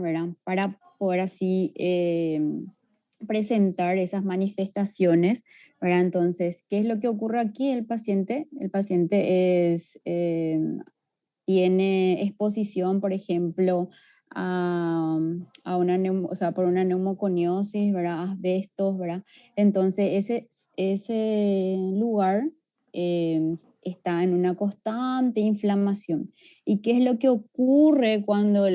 ¿verdad? Para poder así presentar esas manifestaciones, ¿verdad? Entonces, ¿qué es lo que ocurre aquí? El paciente tiene exposición, por ejemplo, a o sea, por una neumoconiosis, ¿verdad? Asbestos, ¿verdad? Entonces, ese lugar está en una constante inflamación. ¿Y qué es lo que ocurre cuando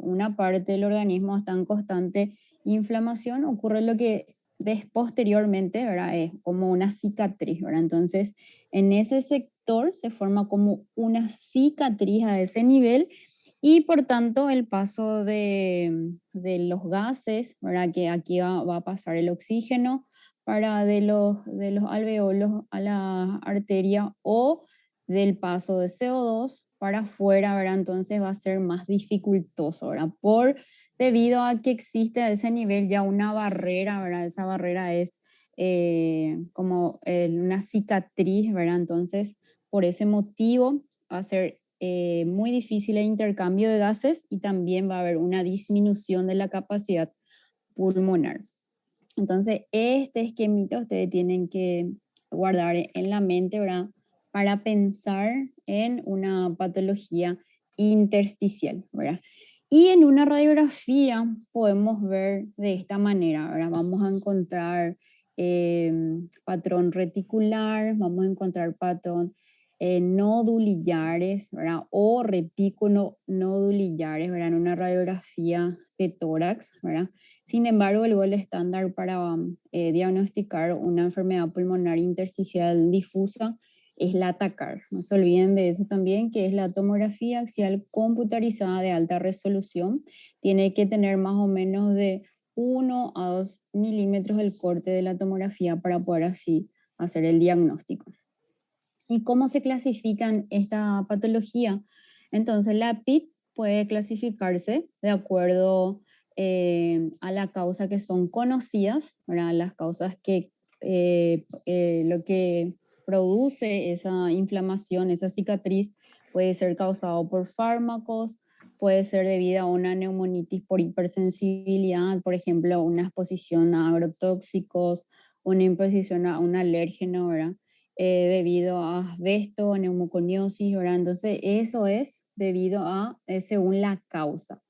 una parte del organismo está en constante inflamación? Ocurre lo que posteriormente, ¿verdad? Es como una cicatriz, ¿verdad? Entonces, en ese sector se forma como una cicatriz a ese nivel y por tanto el paso de los gases, ¿verdad? Que aquí va a pasar el oxígeno de los alveolos a la arteria o del paso de CO2 para afuera, ¿verdad? Entonces va a ser más dificultoso, ¿verdad? Debido a que existe a ese nivel ya una barrera, ¿verdad? Esa barrera es como una cicatriz, ¿verdad? Entonces, por ese motivo va a ser muy difícil el intercambio de gases y también va a haber una disminución de la capacidad pulmonar. Entonces, este esquemita ustedes tienen que guardar en la mente, ¿verdad? Para pensar en una patología intersticial, ¿verdad? Y en una radiografía podemos ver de esta manera, ¿verdad? Vamos a encontrar patrón reticular, vamos a encontrar patrón nodulillares, ¿verdad? O retículo nodulillares, ¿verdad? En una radiografía de tórax, ¿verdad? Sin embargo, el gol estándar para diagnosticar una enfermedad pulmonar intersticial difusa es la TACAR. No se olviden de eso también, que es la tomografía axial computarizada de alta resolución. Tiene que tener más o menos de 1 a 2 milímetros el corte de la tomografía para poder así hacer el diagnóstico. ¿Y cómo se clasifican esta patología? Entonces, la PIT puede clasificarse de acuerdo a la causa que son conocidas, ¿verdad? Las causas que lo que produce esa inflamación, esa cicatriz, puede ser causado por fármacos, puede ser debido a una neumonitis por hipersensibilidad, por ejemplo, una exposición a agrotóxicos, una exposición a un alérgeno, ¿verdad? Debido a asbesto, a neumoconiosis, ¿verdad? Entonces, eso es debido a, según la causa.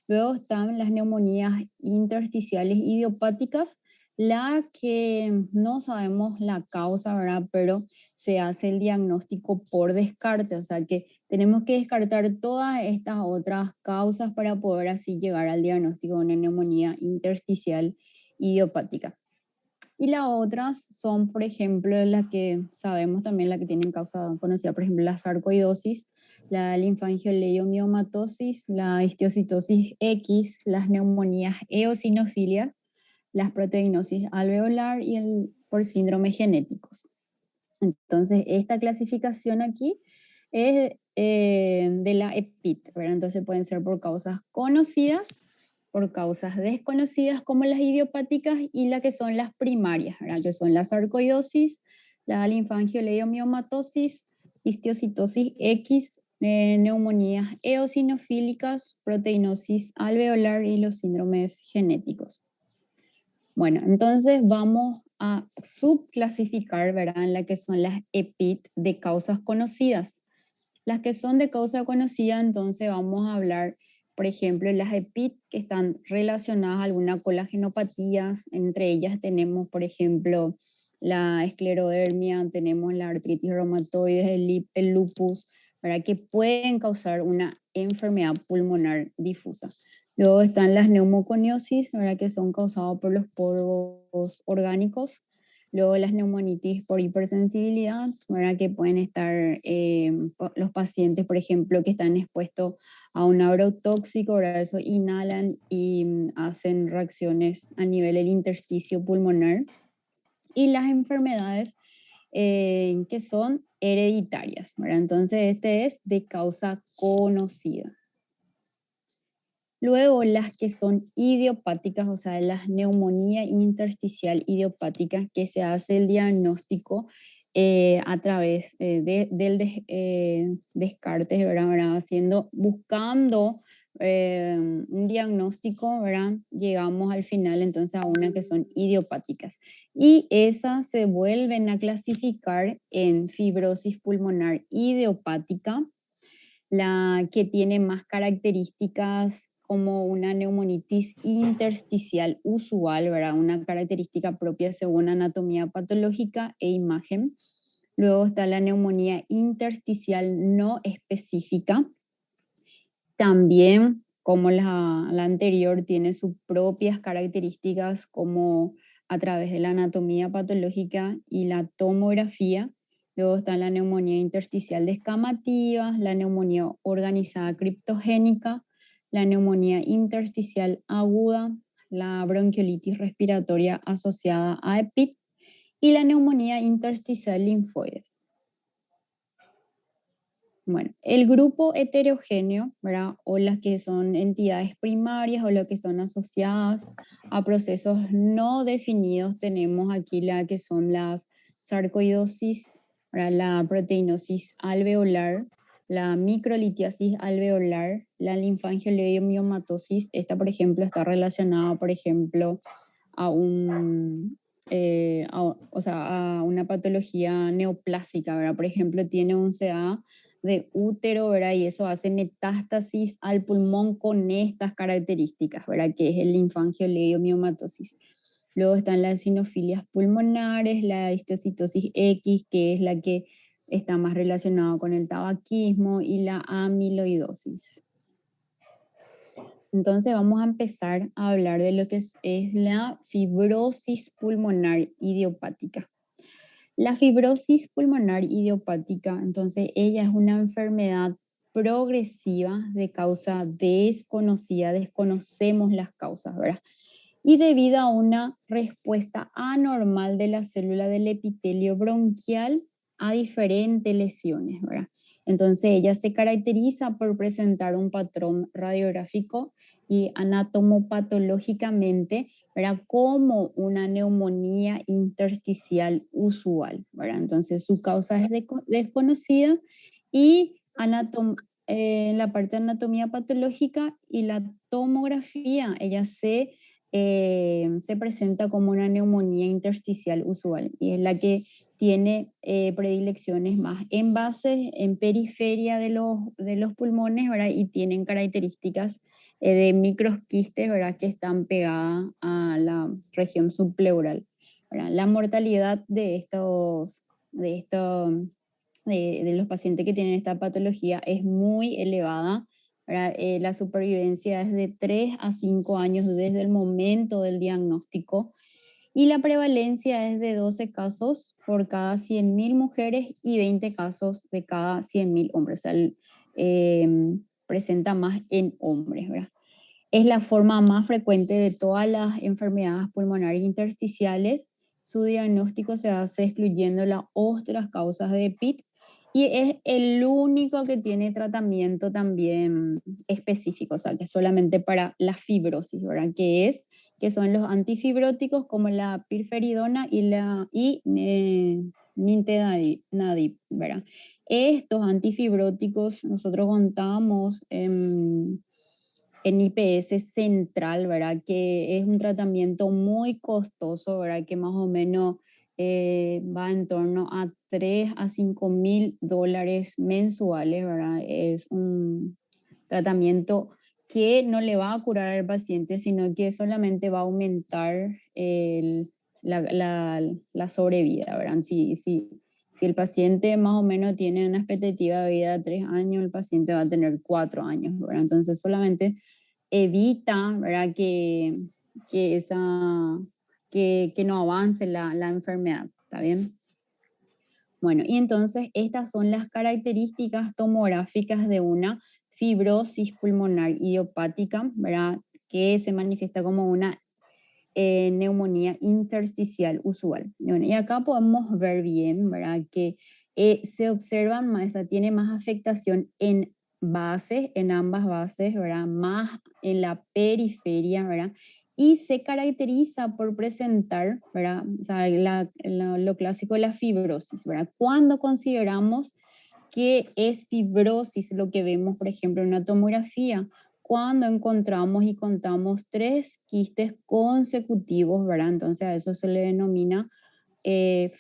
Luego están las neumonías intersticiales idiopáticas, la que no sabemos la causa, ¿verdad? Pero se hace el diagnóstico por descarte, o sea que tenemos que descartar todas estas otras causas para poder así llegar al diagnóstico de una neumonía intersticial idiopática. Y las otras son, por ejemplo, las que sabemos también, las que tienen causa conocida, por ejemplo, la sarcoidosis, la linfangioleumiomatosis, la histiocytosis X, las neumonías eosinofilias, las proteinosis alveolar y por síndromes genéticos. Entonces, esta clasificación aquí es de la EPIT, ¿verdad? Entonces pueden ser por causas conocidas, por causas desconocidas como las idiopáticas y las que son las primarias, ¿verdad? Que son la sarcoidosis, la linfangioleumiomatosis, histiocytosis X, neumonías eosinofílicas, proteinosis alveolar y los síndromes genéticos. Bueno, entonces vamos a subclasificar, ¿verdad? En la que son las EPIT de causas conocidas. Las que son de causa conocida, entonces vamos a hablar, por ejemplo, las EPIT que están relacionadas a alguna colagenopatía. Entre ellas tenemos, por ejemplo, la esclerodermia, tenemos la artritis reumatoide, el lupus, ¿verdad? Que pueden causar una enfermedad pulmonar difusa. Luego están las neumoconiosis, ¿verdad? Que son causadas por los polvos orgánicos. Luego las neumonitis por hipersensibilidad, ¿verdad? Que pueden estar los pacientes, por ejemplo, que están expuestos a un agrotóxico, ¿verdad? Eso inhalan y hacen reacciones a nivel del intersticio pulmonar. Y las enfermedades que son hereditarias, ¿verdad? Entonces este es de causa conocida. Luego las que son idiopáticas, o sea, las neumonía intersticial idiopática, que se hace el diagnóstico a través del descarte, ¿verdad? Buscando un diagnóstico, ¿verdad? Llegamos al final entonces a una que son idiopáticas. Y esas se vuelven a clasificar en fibrosis pulmonar idiopática, la que tiene más características como una neumonitis intersticial usual, ¿verdad? Una característica propia según anatomía patológica e imagen. Luego está la neumonía intersticial no específica. También, como la anterior, tiene sus propias características como a través de la anatomía patológica y la tomografía. Luego está la neumonía intersticial descamativa, la neumonía organizada criptogénica, la neumonía intersticial aguda, la bronquiolitis respiratoria asociada a EPIT y la neumonía intersticial linfoides. Bueno, el grupo heterogéneo, ¿verdad? O las que son entidades primarias o las que son asociadas a procesos no definidos, tenemos aquí la que son las sarcoidosis, ¿verdad? La proteinosis alveolar, la microlitiasis alveolar, la linfangiolidomiomatosis. Esta, por ejemplo, está relacionada, por ejemplo, a o sea, a una patología neoplásica, ¿verdad? Por ejemplo, tiene un CA de útero, ¿verdad? Y eso hace metástasis al pulmón con estas características, ¿verdad? Que es el linfangiolidomiomatosis. Luego están las eosinofilias pulmonares, la histocitosis X, que es la que está más relacionada con el tabaquismo, y la amiloidosis. Entonces vamos a empezar a hablar de lo que es la fibrosis pulmonar idiopática. La fibrosis pulmonar idiopática, entonces ella es una enfermedad progresiva de causa desconocida, desconocemos las causas, ¿verdad? Y debido a una respuesta anormal de la célula del epitelio bronquial a diferentes lesiones, ¿verdad? Entonces ella se caracteriza por presentar un patrón radiográfico y anatomopatológicamente, ¿verdad? Como una neumonía intersticial usual, ¿verdad? Entonces su causa es desconocida y la parte de anatomía patológica y la tomografía, ella se presenta como una neumonía intersticial usual y es la que tiene predilecciones más en base, en periferia de los pulmones, ¿verdad? Y tienen características de microquistes, ¿verdad? Que están pegadas a la región subpleural, ¿verdad? La mortalidad de los pacientes que tienen esta patología es muy elevada, ¿verdad? La supervivencia es de 3 a 5 años desde el momento del diagnóstico y la prevalencia es de 12 casos por cada 100.000 mujeres y 20 casos de cada 100.000 hombres. O sea, presenta más en hombres, ¿verdad? Es la forma más frecuente de todas las enfermedades pulmonares intersticiales. Su diagnóstico se hace excluyendo las otras causas de PIT y es el único que tiene tratamiento también específico, o sea, que es solamente para la fibrosis, ¿verdad? Que son los antifibróticos como la pirferidona y nintedanib, ¿verdad? Estos antifibróticos nosotros contamos en IPS central, ¿verdad? Que es un tratamiento muy costoso, ¿verdad? Que más o menos va en torno a 3 a 5.000 dólares mensuales, ¿verdad? Es un tratamiento que no le va a curar al paciente, sino que solamente va a aumentar la sobrevida, ¿verdad? Si el paciente más o menos tiene una expectativa de vida de 3 años, el paciente va a tener 4 años, ¿verdad? Entonces solamente evita, ¿verdad? Que, esa, que no avance la enfermedad, ¿está bien? Bueno, y entonces estas son las características tomográficas de una fibrosis pulmonar idiopática, ¿verdad? Que se manifiesta como una neumonía intersticial usual. Bueno, y acá podemos ver bien, ¿verdad? Que se observan más, tiene más afectación en bases, en ambas bases, ¿verdad? Más en la periferia, ¿verdad? Y se caracteriza por presentar, ¿verdad? O sea, lo clásico de la fibrosis, ¿verdad? Cuando consideramos que es fibrosis lo que vemos, por ejemplo, en una tomografía, cuando encontramos y contamos 3 quistes consecutivos, ¿verdad? Entonces a eso se le denomina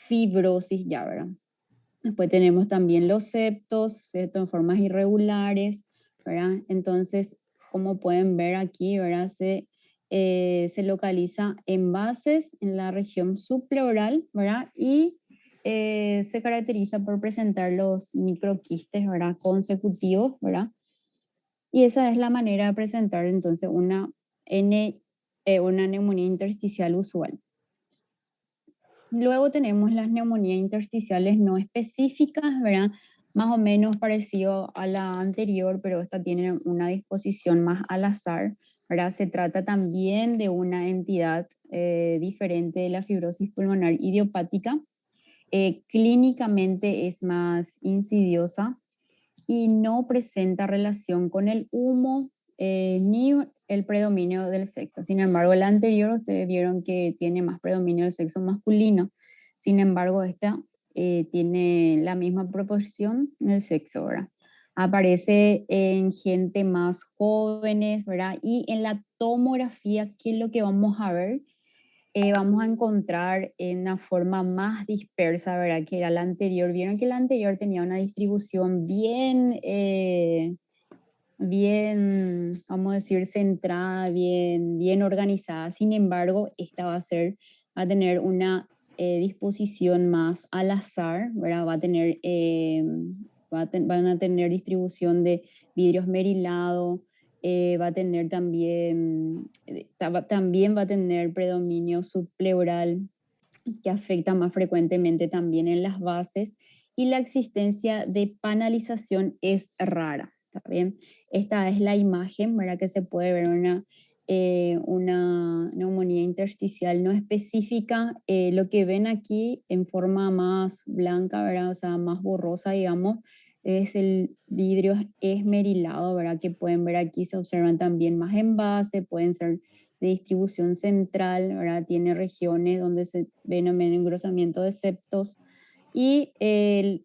fibrosis ya, ¿verdad? Después tenemos también los septos en formas irregulares, ¿verdad? Entonces, como pueden ver aquí, ¿verdad? Se localiza en bases en la región subpleural, ¿verdad? Y se caracteriza por presentar los microquistes, ¿verdad? Consecutivos, ¿verdad? Y esa es la manera de presentar entonces una neumonía intersticial usual. Luego tenemos las neumonías intersticiales no específicas, ¿verdad? Más o menos parecido a la anterior, pero esta tiene una disposición más al azar, ¿verdad? Se trata también de una entidad diferente de la fibrosis pulmonar idiopática. Clínicamente es más insidiosa y no presenta relación con el humo ni el predominio del sexo. Sin embargo, el anterior ustedes vieron que tiene más predominio del sexo masculino. Sin embargo, esta tiene la misma proporción del sexo, ¿verdad? Aparece en gente más jóvenes, ¿verdad? Y en la tomografía, ¿qué es lo que vamos a ver? Vamos a encontrar en una forma más dispersa, ¿verdad? Que era la anterior. Vieron que la anterior tenía una distribución bien, vamos a decir, centrada, bien organizada. Sin embargo, esta va a tener una disposición más al azar, ¿verdad? Van a tener distribución de vidrio esmerilado, va a tener también va a tener predominio subpleural que afecta más frecuentemente también en las bases y la existencia de panalización es rara. ¿Está bien? Esta es la imagen, ¿verdad? Que se puede ver una neumonía intersticial no específica. Lo que ven aquí en forma más blanca, ¿verdad? O sea, más borrosa, digamos, es el vidrio esmerilado, ¿verdad? Que pueden ver aquí, se observan también más en base, pueden ser de distribución central, ¿verdad? Tiene regiones donde se ve un engrosamiento de septos y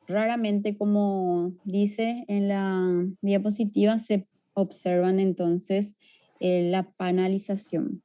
raramente, como dice en la diapositiva, se observan entonces la panalización.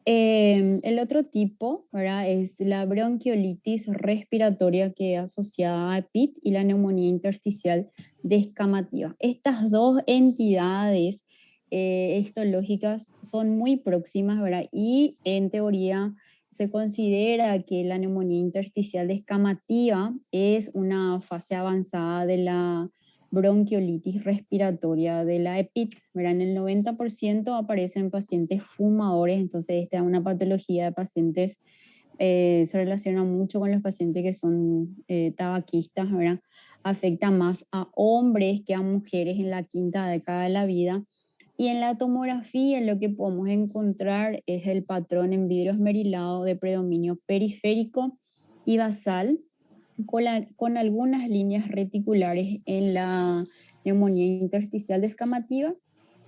El otro tipo, ¿verdad? Es la bronquiolitis respiratoria que es asociada a EPIT y la neumonía intersticial descamativa. Estas dos entidades histológicas son muy próximas, ¿verdad? Y en teoría se considera que la neumonía intersticial descamativa es una fase avanzada de la bronquiolitis respiratoria de la EPIT, ¿verdad? En el 90% aparecen pacientes fumadores, entonces esta es una patología de pacientes, se relaciona mucho con los pacientes que son tabaquistas, ¿verdad? Afecta más a hombres que a mujeres en la quinta década de la vida. Y en la tomografía lo que podemos encontrar es el patrón en vidrio esmerilado de predominio periférico y basal, con algunas líneas reticulares en la neumonía intersticial descamativa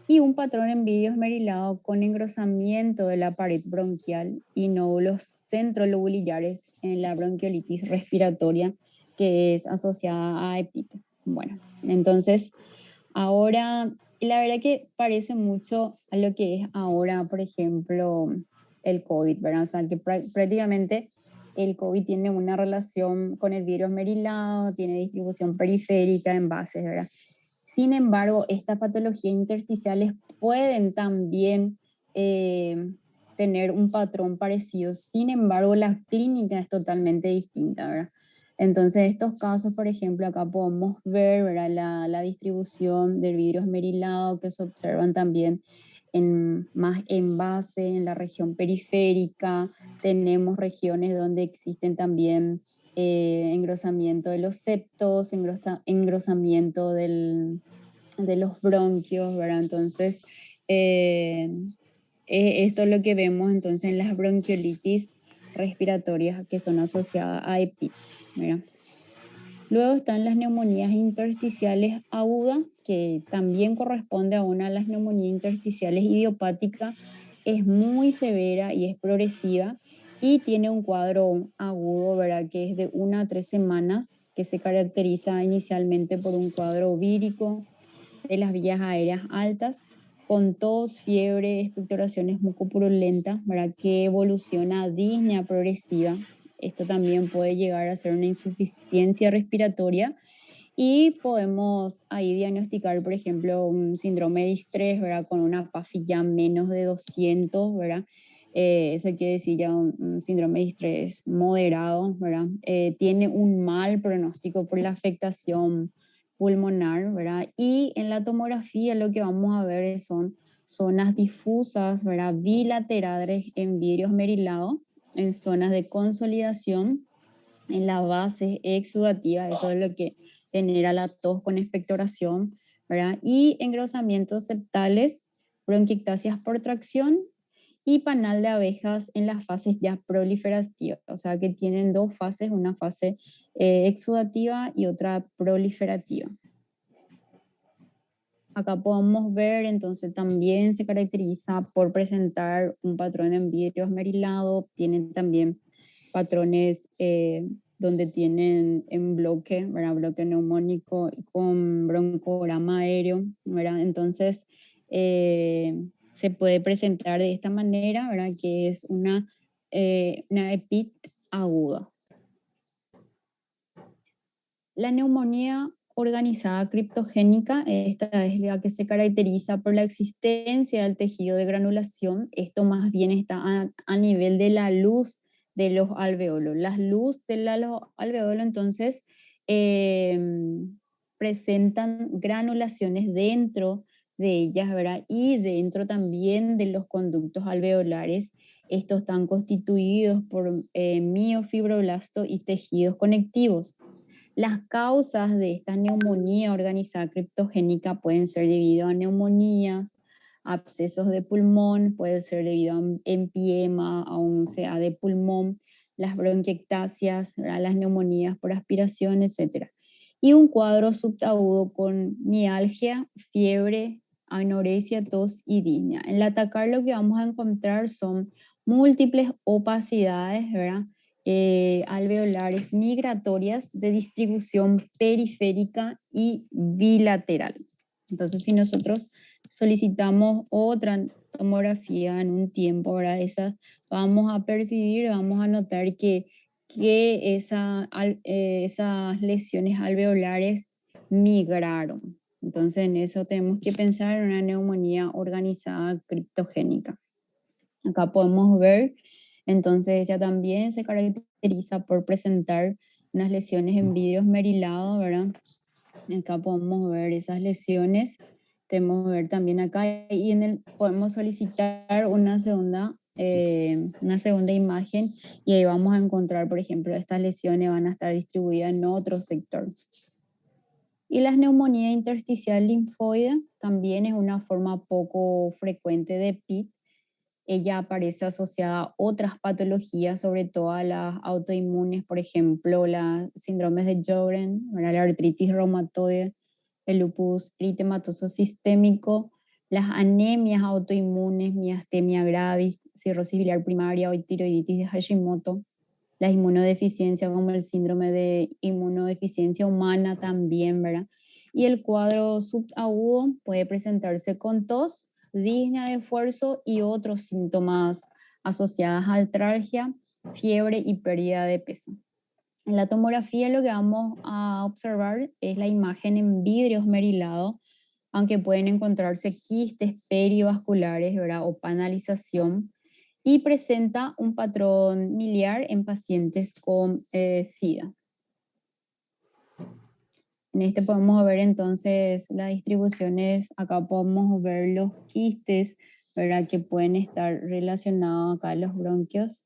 y un patrón en vidrio esmerilado con engrosamiento de la pared bronquial y nódulos centrolobulares en la bronquiolitis respiratoria que es asociada a EPIT. Bueno, entonces ahora, la verdad que parece mucho a lo que es ahora, por ejemplo, el COVID, ¿verdad? O sea, que prácticamente el COVID tiene una relación con el virus merilado, tiene distribución periférica en bases, ¿verdad? Sin embargo, estas patologías intersticiales pueden también tener un patrón parecido. Sin embargo, la clínica es totalmente distinta, ¿verdad? Entonces, estos casos, por ejemplo, acá podemos ver, ¿verdad? La distribución del vidrio esmerilado que se observan también más en base, en la región periférica. Tenemos regiones donde existen también engrosamiento de los septos, engrosamiento de los bronquios, ¿verdad? Entonces, esto es lo que vemos entonces en las bronquiolitis respiratorias que son asociadas a EPIT, ¿verdad? Luego están las neumonías intersticiales agudas, que también corresponde a una de las neumonías intersticiales idiopáticas. Es muy severa y es progresiva y tiene un cuadro agudo, ¿verdad? Que es de 1 a 3 semanas, que se caracteriza inicialmente por un cuadro vírico, de las vías aéreas altas, con tos, fiebre, expectoraciones mucopurulentas, ¿verdad? Que evoluciona a disnea progresiva. Esto también puede llegar a ser una insuficiencia respiratoria y podemos ahí diagnosticar, por ejemplo, un síndrome de estrés, ¿verdad? Con una PAFI ya menos de 200, ¿verdad? Eso quiere decir ya un síndrome de estrés moderado, ¿verdad? Tiene un mal pronóstico por la afectación pulmonar, ¿verdad? Y en la tomografía lo que vamos a ver son zonas difusas, ¿verdad? Bilaterales en vidrio esmerilado, en zonas de consolidación, en la base exudativa, eso es lo que genera la tos con expectoración, ¿verdad? Y engrosamientos septales, bronquiectasias por tracción y panal de abejas en las fases ya proliferativas, o sea que tienen dos fases, una fase exudativa y otra proliferativa. Acá podemos ver, entonces también se caracteriza por presentar un patrón en vidrio esmerilado, tienen también patrones donde tienen en bloque, ¿verdad? Bloque neumónico con broncograma aéreo, ¿verdad? Entonces se puede presentar de esta manera, ¿verdad? Que es una EPIT aguda. La neumonía organizada criptogénica, esta es la que se caracteriza por la existencia del tejido de granulación. Esto más bien está a nivel de la luz de los alveolos. La luz de los alveolos entonces eh, presentan granulaciones dentro de ellas, ¿verdad? Y dentro también de los conductos alveolares. Estos están constituidos por miofibroblastos y tejidos conectivos. Las causas de esta neumonía organizada criptogénica pueden ser debido a neumonías, abscesos de pulmón, puede ser debido a un empiema, a un CA de pulmón, las bronquiectasias, las neumonías por aspiración, etc. Y un cuadro subagudo con mialgia, fiebre, anorexia, tos y disnea. En el atacar lo que vamos a encontrar son múltiples opacidades, ¿verdad? Alveolares migratorias de distribución periférica y bilateral. Entonces, si nosotros solicitamos otra tomografía en un tiempo, ¿verdad? Esa vamos a percibir, vamos a notar que esas lesiones alveolares migraron. Entonces, en eso tenemos que pensar en una neumonía organizada criptogénica. Acá podemos ver, entonces ella también se caracteriza por presentar unas lesiones en vidrio esmerilado, ¿verdad? Acá podemos ver esas lesiones. Podemos ver también acá y podemos solicitar una segunda imagen y ahí vamos a encontrar, por ejemplo, estas lesiones van a estar distribuidas en otro sector. Y la neumonía intersticial linfoide también es una forma poco frecuente de PIT. Ella aparece asociada a otras patologías, sobre todo a las autoinmunes, por ejemplo, las síndromes de Sjögren, la artritis reumatoide, el lupus eritematoso sistémico, las anemias autoinmunes, miastenia gravis, cirrosis biliar primaria o tiroiditis de Hashimoto, las inmunodeficiencias como el síndrome de inmunodeficiencia humana también, ¿verdad? Y el cuadro subagudo puede presentarse con tos, disnea de esfuerzo y otros síntomas asociados a artralgia, fiebre y pérdida de peso. En la tomografía lo que vamos a observar es la imagen en vidrio esmerilado, aunque pueden encontrarse quistes perivasculares, ¿verdad? O panalización, y presenta un patrón miliar en pacientes con SIDA. En este podemos ver entonces las distribuciones, acá podemos ver los quistes, ¿verdad? Que pueden estar relacionados acá a los bronquios.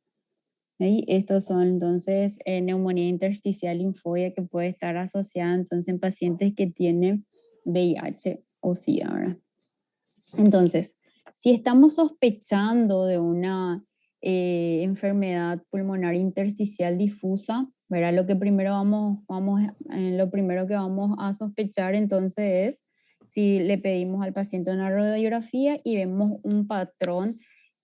¿Sí? Estos son entonces neumonía intersticial linfoide que puede estar asociada entonces en pacientes que tienen VIH o SIDA, ¿verdad? Entonces, si estamos sospechando de una enfermedad pulmonar intersticial difusa, ¿verdad? Lo primero que vamos a sospechar entonces es si le pedimos al paciente una radiografía y vemos un patrón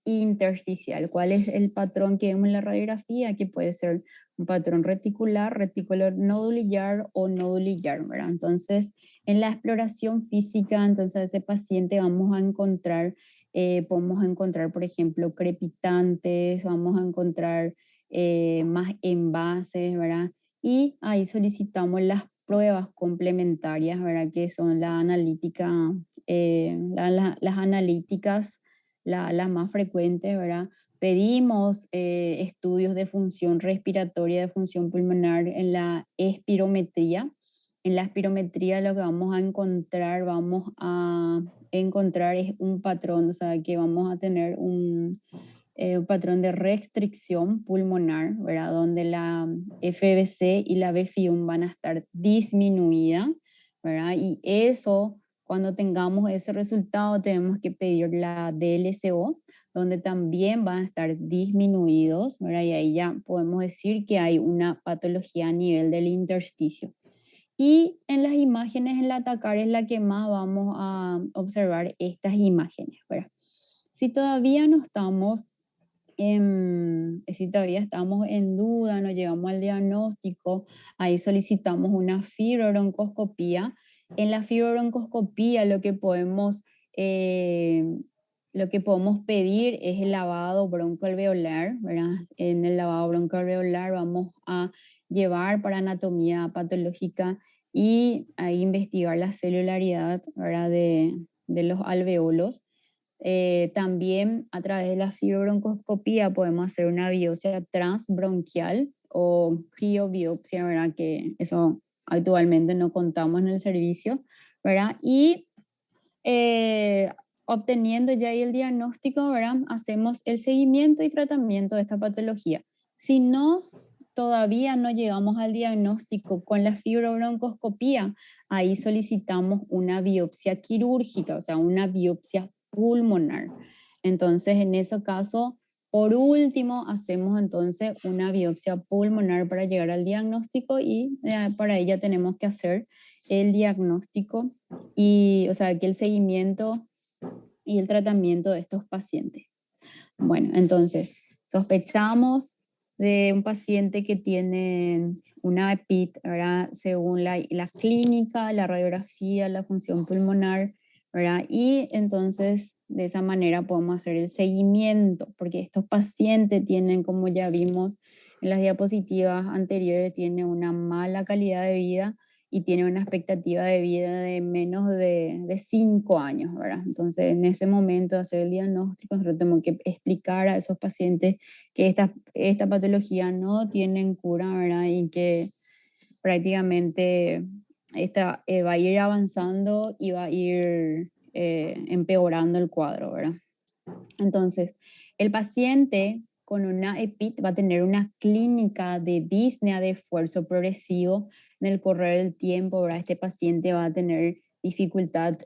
intersticial. ¿Cuál es el patrón que vemos en la radiografía? Que puede ser un patrón reticular, reticular nodular o nodular, ¿verdad? Entonces, En la exploración física, entonces ese paciente vamos a encontrar, podemos encontrar, por ejemplo, crepitantes, vamos a encontrar más envases, ¿verdad? Y ahí solicitamos las pruebas complementarias, ¿verdad? Que son la analítica, las analíticas, las más frecuentes, ¿verdad? Pedimos estudios de función respiratoria, de función pulmonar en la espirometría. En la espirometría lo que vamos a encontrar es un patrón, o sea, que vamos a tener un patrón de restricción pulmonar, ¿verdad? Donde la FVC y la BFIUM van a estar disminuidas, ¿verdad? Y eso, cuando tengamos ese resultado, tenemos que pedir la DLCO, donde también van a estar disminuidos, ¿verdad? Y ahí ya podemos decir que hay una patología a nivel del intersticio. Y en las imágenes, en la atacar es la que más vamos a observar estas imágenes, ¿verdad? Si todavía no estamos si todavía estamos en duda, no llegamos al diagnóstico, ahí solicitamos una fibrobroncoscopía. En la fibrobroncoscopía eh, lo que podemos pedir es el lavado broncoalveolar, ¿verdad? En el lavado broncoalveolar vamos a llevar para anatomía patológica y ahí investigar la celularidad, ¿verdad? De los alveolos. También a través de la fibrobroncoscopía podemos hacer una biopsia transbronquial o criobiopsia, ¿verdad? Que eso actualmente no contamos en el servicio, ¿verdad? Y eh, obteniendo ya ahí el diagnóstico, ¿verdad? Hacemos el seguimiento y tratamiento de esta patología. Si no, todavía no llegamos al diagnóstico con la fibrobroncoscopía, ahí solicitamos una biopsia quirúrgica, o sea, una biopsia pulmonar. Entonces, en ese caso, por último, hacemos entonces una biopsia pulmonar para llegar al diagnóstico y para ella tenemos que hacer el diagnóstico y, o sea, que el seguimiento y el tratamiento de estos pacientes. Bueno, entonces, sospechamos de un paciente que tiene una EPIT, ¿verdad? Según la clínica, la radiografía, la función pulmonar, ¿verdad? Y entonces, de esa manera podemos hacer el seguimiento, porque estos pacientes tienen, como ya vimos en las diapositivas anteriores, tienen una mala calidad de vida y tiene una expectativa de vida de menos de 5 años, ¿verdad? Entonces, en ese momento de hacer el diagnóstico, nosotros tenemos que explicar a esos pacientes que esta patología no tiene cura, ¿verdad? Y que prácticamente esta, va a ir avanzando y va a ir empeorando el cuadro, ¿verdad? Entonces, el paciente con una EPIT va a tener una clínica de disnea de esfuerzo progresivo en el correr del tiempo, ¿verdad? Este paciente va a tener dificultad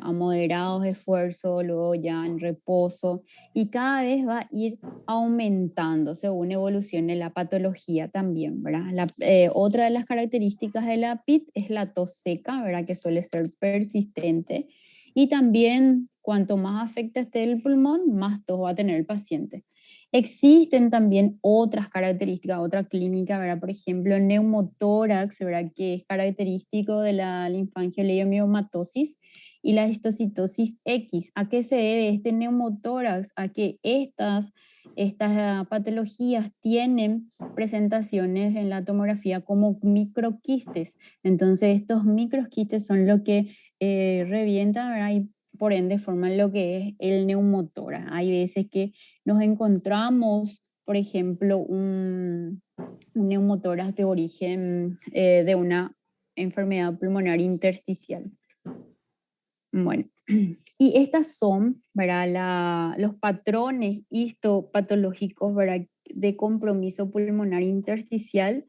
a moderados esfuerzos, luego ya en reposo, y cada vez va a ir aumentando según evolucione la patología también, ¿verdad? Otra de las características de la PIT es la tos seca, ¿verdad? Que suele ser persistente y también, cuanto más afecta esté el pulmón, más tos va a tener el paciente. Existen también otras características, otra clínica, ¿verdad? Por ejemplo, el neumotórax, ¿verdad? Que es característico de la linfangioliomyomatosis y la histocitosis X. ¿A qué se debe este neumotórax? A que estas patologías tienen presentaciones en la tomografía como microquistes. Entonces, estos microquistes son lo que revienta, ¿verdad? Y por ende forman lo que es el neumotórax. Hay veces que nos encontramos, por ejemplo, un neumotórax de origen de una enfermedad pulmonar intersticial. Bueno, y estas son, ¿verdad? Los patrones histopatológicos, ¿verdad? De compromiso pulmonar intersticial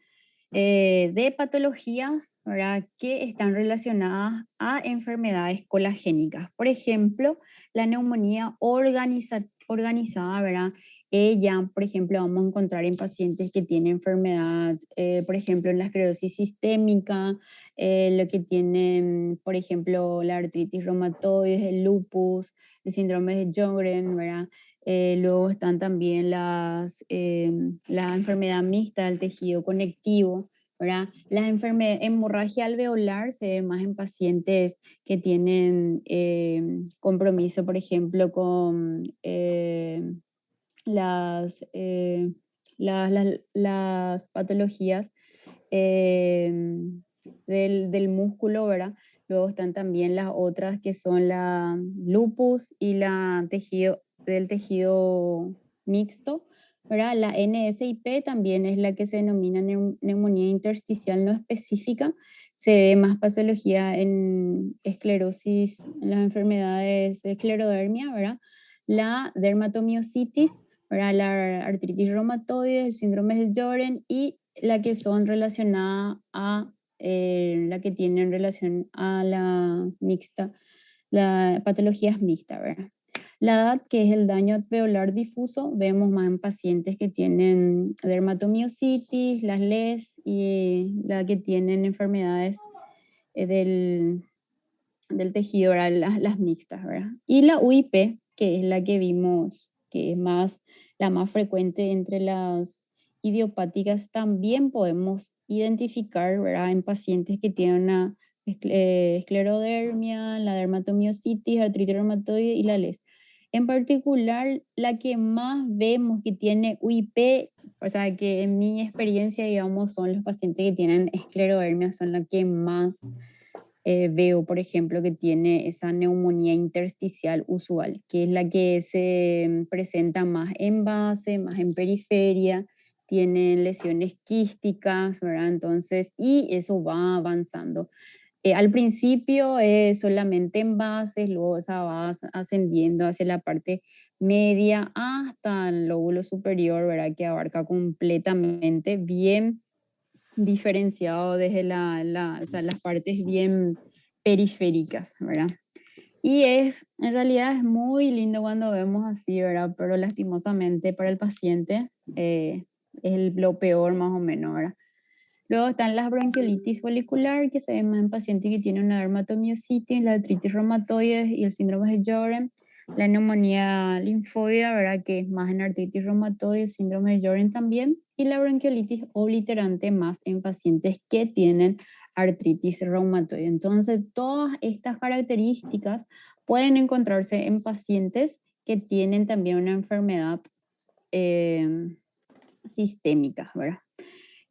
de patologías, ¿verdad? Que están relacionadas a enfermedades colagénicas. Por ejemplo, la neumonía organizada, ¿verdad? Ella, por ejemplo, vamos a encontrar en pacientes que tienen enfermedad, por ejemplo, en la esclerosis sistémica, lo que tienen, por ejemplo, la artritis reumatoide, el lupus, el síndrome de Sjögren, ¿verdad? Luego están también la enfermedad mixta del tejido conectivo, ¿verdad? La hemorragia alveolar se ve más en pacientes que tienen compromiso, por ejemplo, con las, las patologías eh, del músculo, ¿verdad? Luego están también las otras que son la lupus y la tejido, del tejido mixto, ¿verdad? La NSIP también es la que se denomina neumonía intersticial no específica. Se ve más patología en esclerosis, en las enfermedades de esclerodermia, ¿verdad? La dermatomiositis, ¿verdad? La artritis reumatoide, el síndrome de Sjögren y la que son relacionadas a la que tienen relación a la mixta, la patologías mixtas, ¿verdad? La edad, que es el daño alveolar difuso, vemos más en pacientes que tienen dermatomiositis, las LES y la que tienen enfermedades del, del tejido, ¿verdad? Las mixtas, ¿verdad? Y la UIP, que es la que vimos, que es más, la más frecuente entre las idiopáticas, también podemos identificar, ¿verdad? En pacientes que tienen una esclerodermia, la dermatomiositis, artritis reumatoide y la LES. En particular, la que más vemos que tiene UIP, o sea, que en mi experiencia, digamos, son los pacientes que tienen esclerodermia, son las que más veo, por ejemplo, que tiene esa neumonía intersticial usual, que es la que se presenta más en base, más en periferia, tienen lesiones quísticas, ¿verdad? Entonces, y eso va avanzando. Al principio es solamente en bases, luego esa va ascendiendo hacia la parte media hasta el lóbulo superior, ¿verdad? Que abarca completamente bien diferenciado desde o sea, las partes bien periféricas, ¿verdad? Y en realidad es muy lindo cuando vemos así, ¿verdad? Pero lastimosamente para el paciente es lo peor más o menos, ¿verdad? Luego están las bronquiolitis folicular, que se ven más en pacientes que tienen una dermatomiositis, la artritis reumatoide y el síndrome de Sjögren. La neumonía linfoidea, ¿verdad? Que es más en artritis reumatoide, el síndrome de Sjögren también. Y la bronquiolitis obliterante más en pacientes que tienen artritis reumatoide. Entonces, todas estas características pueden encontrarse en pacientes que tienen también una enfermedad sistémica, ¿verdad?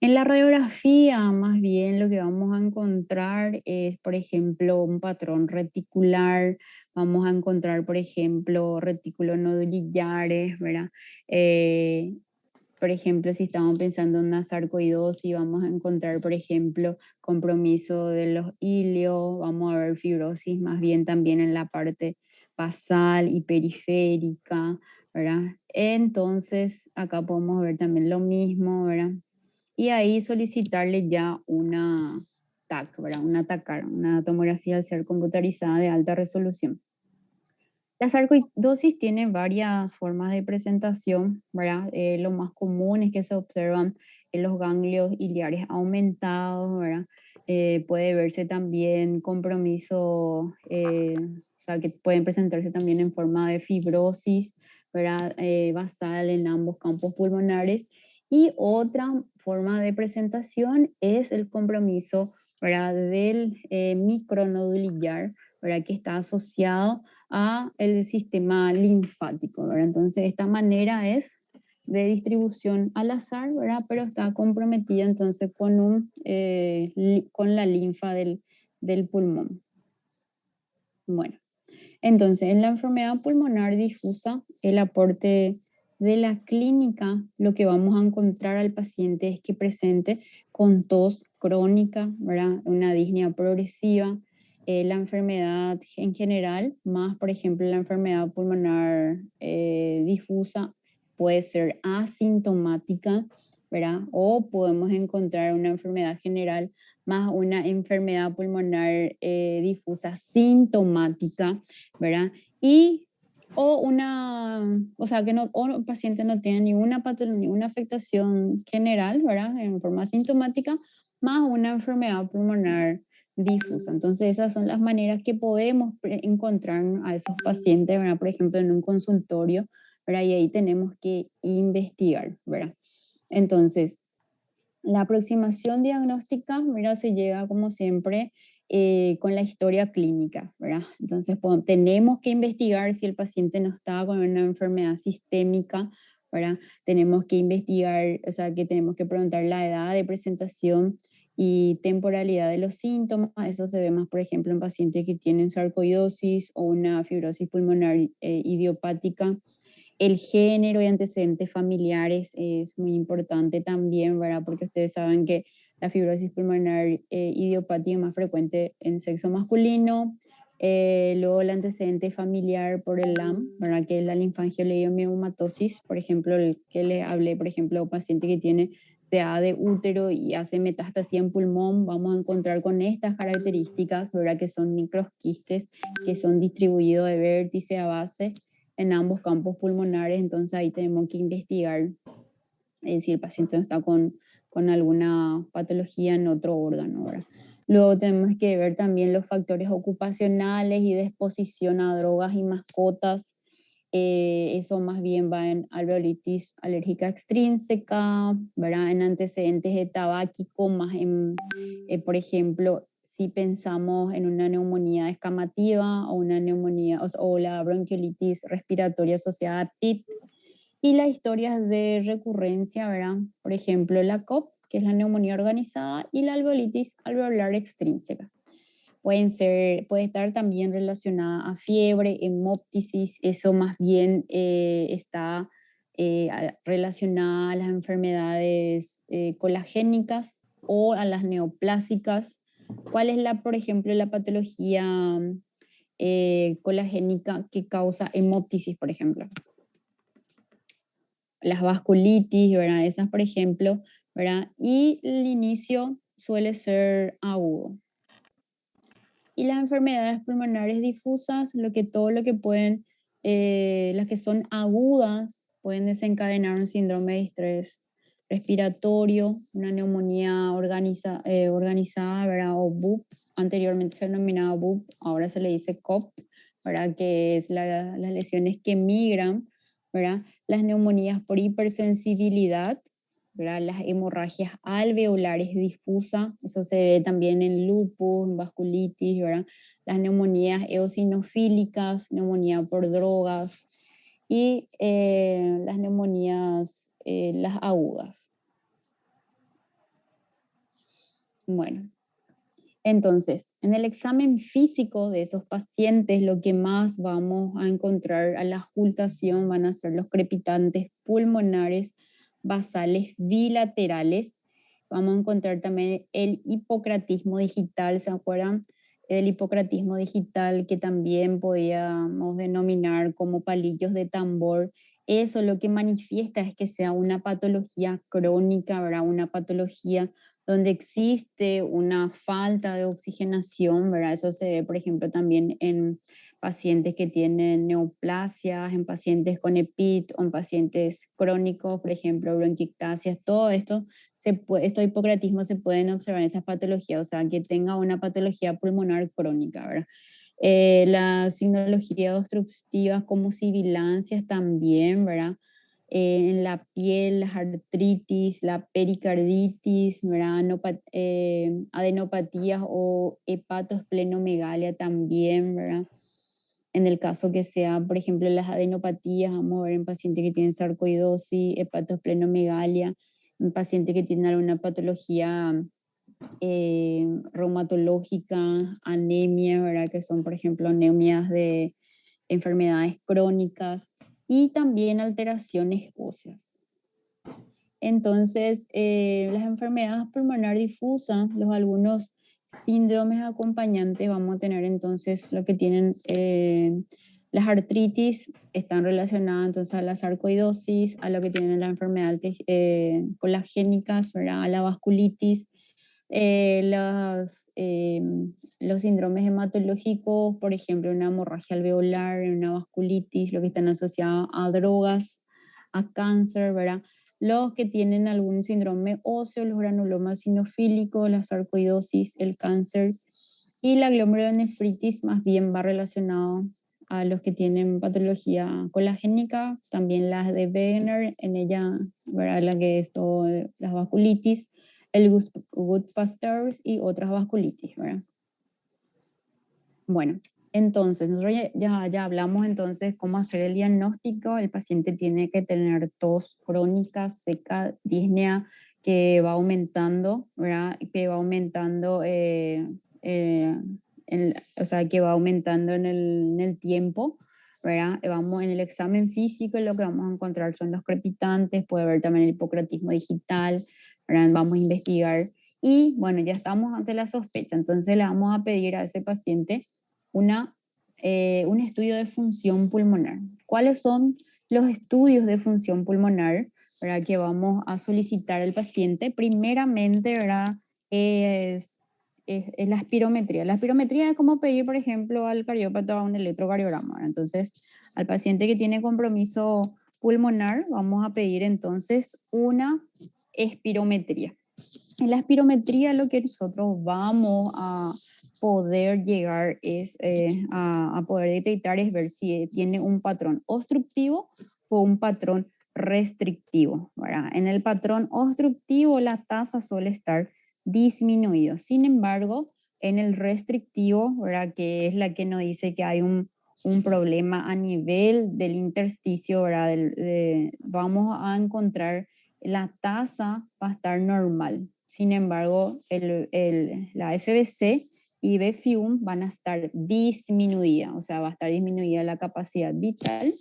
En la radiografía, más bien, lo que vamos a encontrar es, por ejemplo, un patrón reticular, vamos a encontrar, por ejemplo, retículos nodulares, ¿verdad? Eh, por ejemplo, si estamos pensando en una sarcoidosis, vamos a encontrar, por ejemplo, compromiso de los ilios, vamos a ver fibrosis más bien también en la parte basal y periférica, ¿verdad? Entonces, acá podemos ver también lo mismo, ¿verdad? Y ahí solicitarle ya una TAC, ¿verdad? Una TACAR, una tomografía axial computarizada de alta resolución. La sarcoidosis tiene varias formas de presentación, ¿verdad? Lo más común es que se observan en los ganglios iliares aumentados, ¿verdad? Puede verse también compromiso, o sea, que pueden presentarse también en forma de fibrosis, ¿verdad? Basal en ambos campos pulmonares. Y otra forma de presentación es el compromiso, ¿verdad? Del micronodular, ¿verdad? Que está asociado a el sistema linfático, ¿verdad? Entonces, esta manera es de distribución al azar, ¿verdad? Pero está comprometida entonces con la linfa del pulmón. Bueno, entonces en la enfermedad pulmonar difusa, el aporte de la clínica, lo que vamos a encontrar al paciente es que presente con tos crónica, ¿verdad? Una disnea progresiva, la enfermedad en general, más por ejemplo la enfermedad pulmonar difusa, puede ser asintomática, ¿verdad? O podemos encontrar una enfermedad general más una enfermedad pulmonar difusa sintomática, ¿verdad? Y o sea, que no, o el paciente no tiene ninguna patología, ninguna afectación general, ¿verdad? En forma sintomática, más una enfermedad pulmonar difusa. Entonces, esas son las maneras que podemos encontrar a esos pacientes, ¿verdad? Por ejemplo, en un consultorio, ¿verdad? Y ahí tenemos que investigar, ¿verdad? Entonces, La aproximación diagnóstica, mira, se llega como siempre con la historia clínica, ¿verdad? Entonces tenemos que investigar si el paciente no está con una enfermedad sistémica, ¿verdad? Tenemos que investigar, o sea, que tenemos que preguntar la edad de presentación y temporalidad de los síntomas. Eso se ve más, por ejemplo, en pacientes que tienen sarcoidosis o una fibrosis pulmonar idiopática. El género y antecedentes familiares es muy importante también, ¿verdad? Porque ustedes saben que la fibrosis pulmonar idiopática es más frecuente en sexo masculino. Luego el antecedente familiar por el LAM, ¿verdad? Que es la linfangioliomyomatosis, por ejemplo, el que le hablé, por ejemplo, un paciente que tiene CA de útero y hace metástasis en pulmón, vamos a encontrar con estas características, ¿verdad? Que son microquistes que son distribuidos de vértice a base en ambos campos pulmonares, entonces ahí tenemos que investigar si el paciente no está con alguna patología en otro órgano, ¿verdad? Luego tenemos que ver también los factores ocupacionales y de exposición a drogas y mascotas. Eso más bien va en alveolitis alérgica extrínseca, ¿verdad? En antecedentes de tabáquico, más en, por ejemplo, si pensamos en una neumonía escamativa o una neumonía o la bronquiolitis respiratoria asociada a PIT. Y las historias de recurrencia, ¿verdad? Por ejemplo, la COP, que es la neumonía organizada, y la alveolitis alveolar extrínseca. Puede estar también relacionada a fiebre, hemóptisis, eso más bien está relacionada a las enfermedades colagénicas o a las neoplásicas. ¿Cuál es por ejemplo, la patología colagénica que causa hemóptisis, por ejemplo? Las vasculitis, ¿verdad? Esas, por ejemplo, ¿verdad? Y el inicio suele ser agudo. Y las enfermedades pulmonares difusas, todo lo que pueden, las que son agudas, pueden desencadenar un síndrome de estrés respiratorio, una neumonía organizada, ¿verdad? O BUP, anteriormente se denominaba BUP, ahora se le dice COP, ¿verdad? Que es las lesiones que migran, ¿verdad? Las neumonías por hipersensibilidad, ¿verdad? Las hemorragias alveolares difusas, eso se ve también en lupus, en vasculitis, ¿verdad? Las neumonías eosinofílicas, neumonía por drogas y las neumonías, las agudas. Bueno, entonces, en el examen físico de esos pacientes, lo que más vamos a encontrar a la auscultación van a ser los crepitantes pulmonares basales bilaterales. Vamos a encontrar también el hipocratismo digital, ¿se acuerdan? El hipocratismo digital que también podíamos denominar como palillos de tambor. Eso lo que manifiesta es que sea una patología crónica, ¿verdad? Una patología donde existe una falta de oxigenación, ¿verdad? Eso se ve, por ejemplo, también en pacientes que tienen neoplasias, en pacientes con EPIT o en pacientes crónicos, por ejemplo, bronquiectasias, todo esto, estos hipocratismos se pueden observar en esas patologías, o sea, que tenga una patología pulmonar crónica, ¿verdad? La signología obstructiva como sibilancias también, ¿verdad? En la piel, las artritis, la pericarditis, ¿verdad? Adenopatías o hepatosplenomegalia también, ¿verdad? En el caso que sea, por ejemplo, las adenopatías, vamos a ver en pacientes que tienen sarcoidosis, hepatosplenomegalia, en pacientes que tienen alguna patología reumatológica, anemia, ¿verdad? Que son, por ejemplo, anemias de enfermedades crónicas y también alteraciones óseas. Entonces, las enfermedades pulmonar difusas, algunos síndromes acompañantes, vamos a tener entonces lo que tienen las artritis, están relacionadas entonces a la sarcoidosis, a lo que tienen la enfermedad colagénicas, ¿verdad? A la vasculitis, eh, los, eh, los síndromes hematológicos, por ejemplo, una hemorragia alveolar, una vasculitis, lo que están asociados a drogas, a cáncer, ¿verdad? Los que tienen algún síndrome óseo, los granulomas sinofílicos, la sarcoidosis, el cáncer y la glomerulonefritis más bien va relacionado a los que tienen patología colagénica, también las de Wegener, en ella, ¿verdad? La que es todo, las vasculitis, el Goodpasteurs y otras vasculitis, ¿verdad? Bueno, entonces, nosotros ya hablamos entonces cómo hacer el diagnóstico. El paciente tiene que tener tos crónica, seca, disnea, que va aumentando, ¿verdad? Que va aumentando, o sea, que va aumentando en el tiempo, ¿verdad? Vamos en el examen físico y lo que vamos a encontrar son los crepitantes, puede haber también el hipocratismo digital, ¿verdad? Vamos a investigar y bueno, ya estamos ante la sospecha, entonces le vamos a pedir a ese paciente un estudio de función pulmonar. ¿Cuáles son los estudios de función pulmonar, ¿verdad?, que vamos a solicitar al paciente? Primeramente, ¿verdad?, es la espirometría. La espirometría es como pedir, por ejemplo, al cardiópata un electrocardiograma, ¿verdad? Entonces, al paciente que tiene compromiso pulmonar, vamos a pedir entonces una espirometría. En la espirometría lo que nosotros vamos a poder llegar es a poder detectar es ver si tiene un patrón obstructivo o un patrón restrictivo, ¿verdad? En el patrón obstructivo la tasa suele estar disminuida. Sin embargo, en el restrictivo, ¿verdad?, que es la que nos dice que hay un problema a nivel del intersticio, ¿verdad?, vamos a encontrar la tasa va a estar normal. Sin embargo, la FBC y BFIUM van a estar disminuidas, o sea, va a estar disminuida la capacidad vital,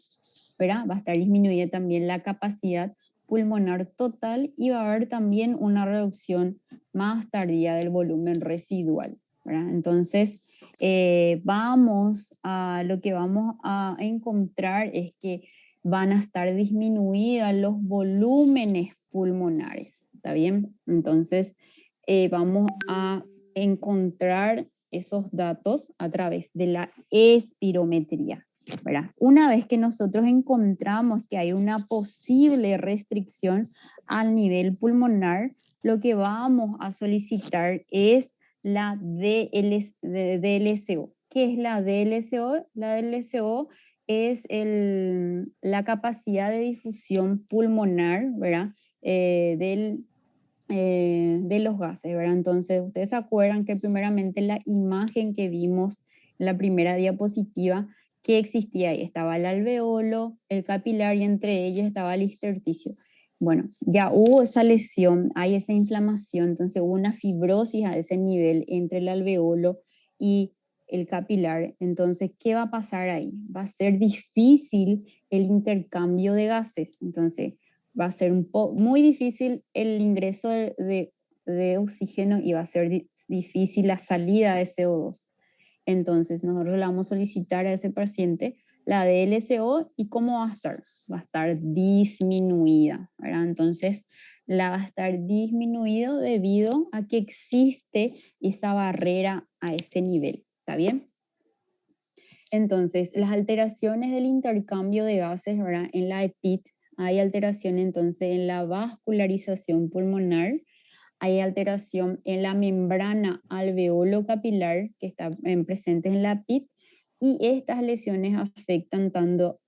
¿verdad? Va a estar disminuida también la capacidad pulmonar total y va a haber también una reducción más tardía del volumen residual, ¿verdad? Entonces, lo que vamos a encontrar es que van a estar disminuidas los volúmenes pulmonares, ¿está bien? Entonces, vamos a encontrar esos datos a través de la espirometría, ¿verdad? Una vez que nosotros encontramos que hay una posible restricción al nivel pulmonar, lo que vamos a solicitar es la DLCO. ¿Qué es la DLCO? La DLCO es la capacidad de difusión pulmonar, ¿verdad? De los gases, ¿verdad? Entonces, ustedes se acuerdan que primeramente la imagen que vimos en la primera diapositiva, que existía ahí, estaba el alveolo, el capilar y entre ellos estaba el intersticio. Bueno, ya hubo esa lesión, hay esa inflamación, entonces hubo una fibrosis a ese nivel entre el alveolo y el capilar. Entonces, ¿qué va a pasar ahí? Va a ser difícil el intercambio de gases. Entonces, va a ser muy difícil el ingreso de oxígeno y va a ser difícil la salida de CO2. Entonces, nosotros le vamos a solicitar a ese paciente la DLCO y ¿cómo va a estar? Va a estar disminuida, ¿verdad? Entonces, la va a estar disminuido debido a que existe esa barrera a ese nivel, ¿está bien? Entonces, las alteraciones del intercambio de gases, ¿verdad? En la EPIT hay alteración entonces en la vascularización pulmonar, hay alteración en la membrana alveolo capilar que está presente en la PIT y estas lesiones afectan tanto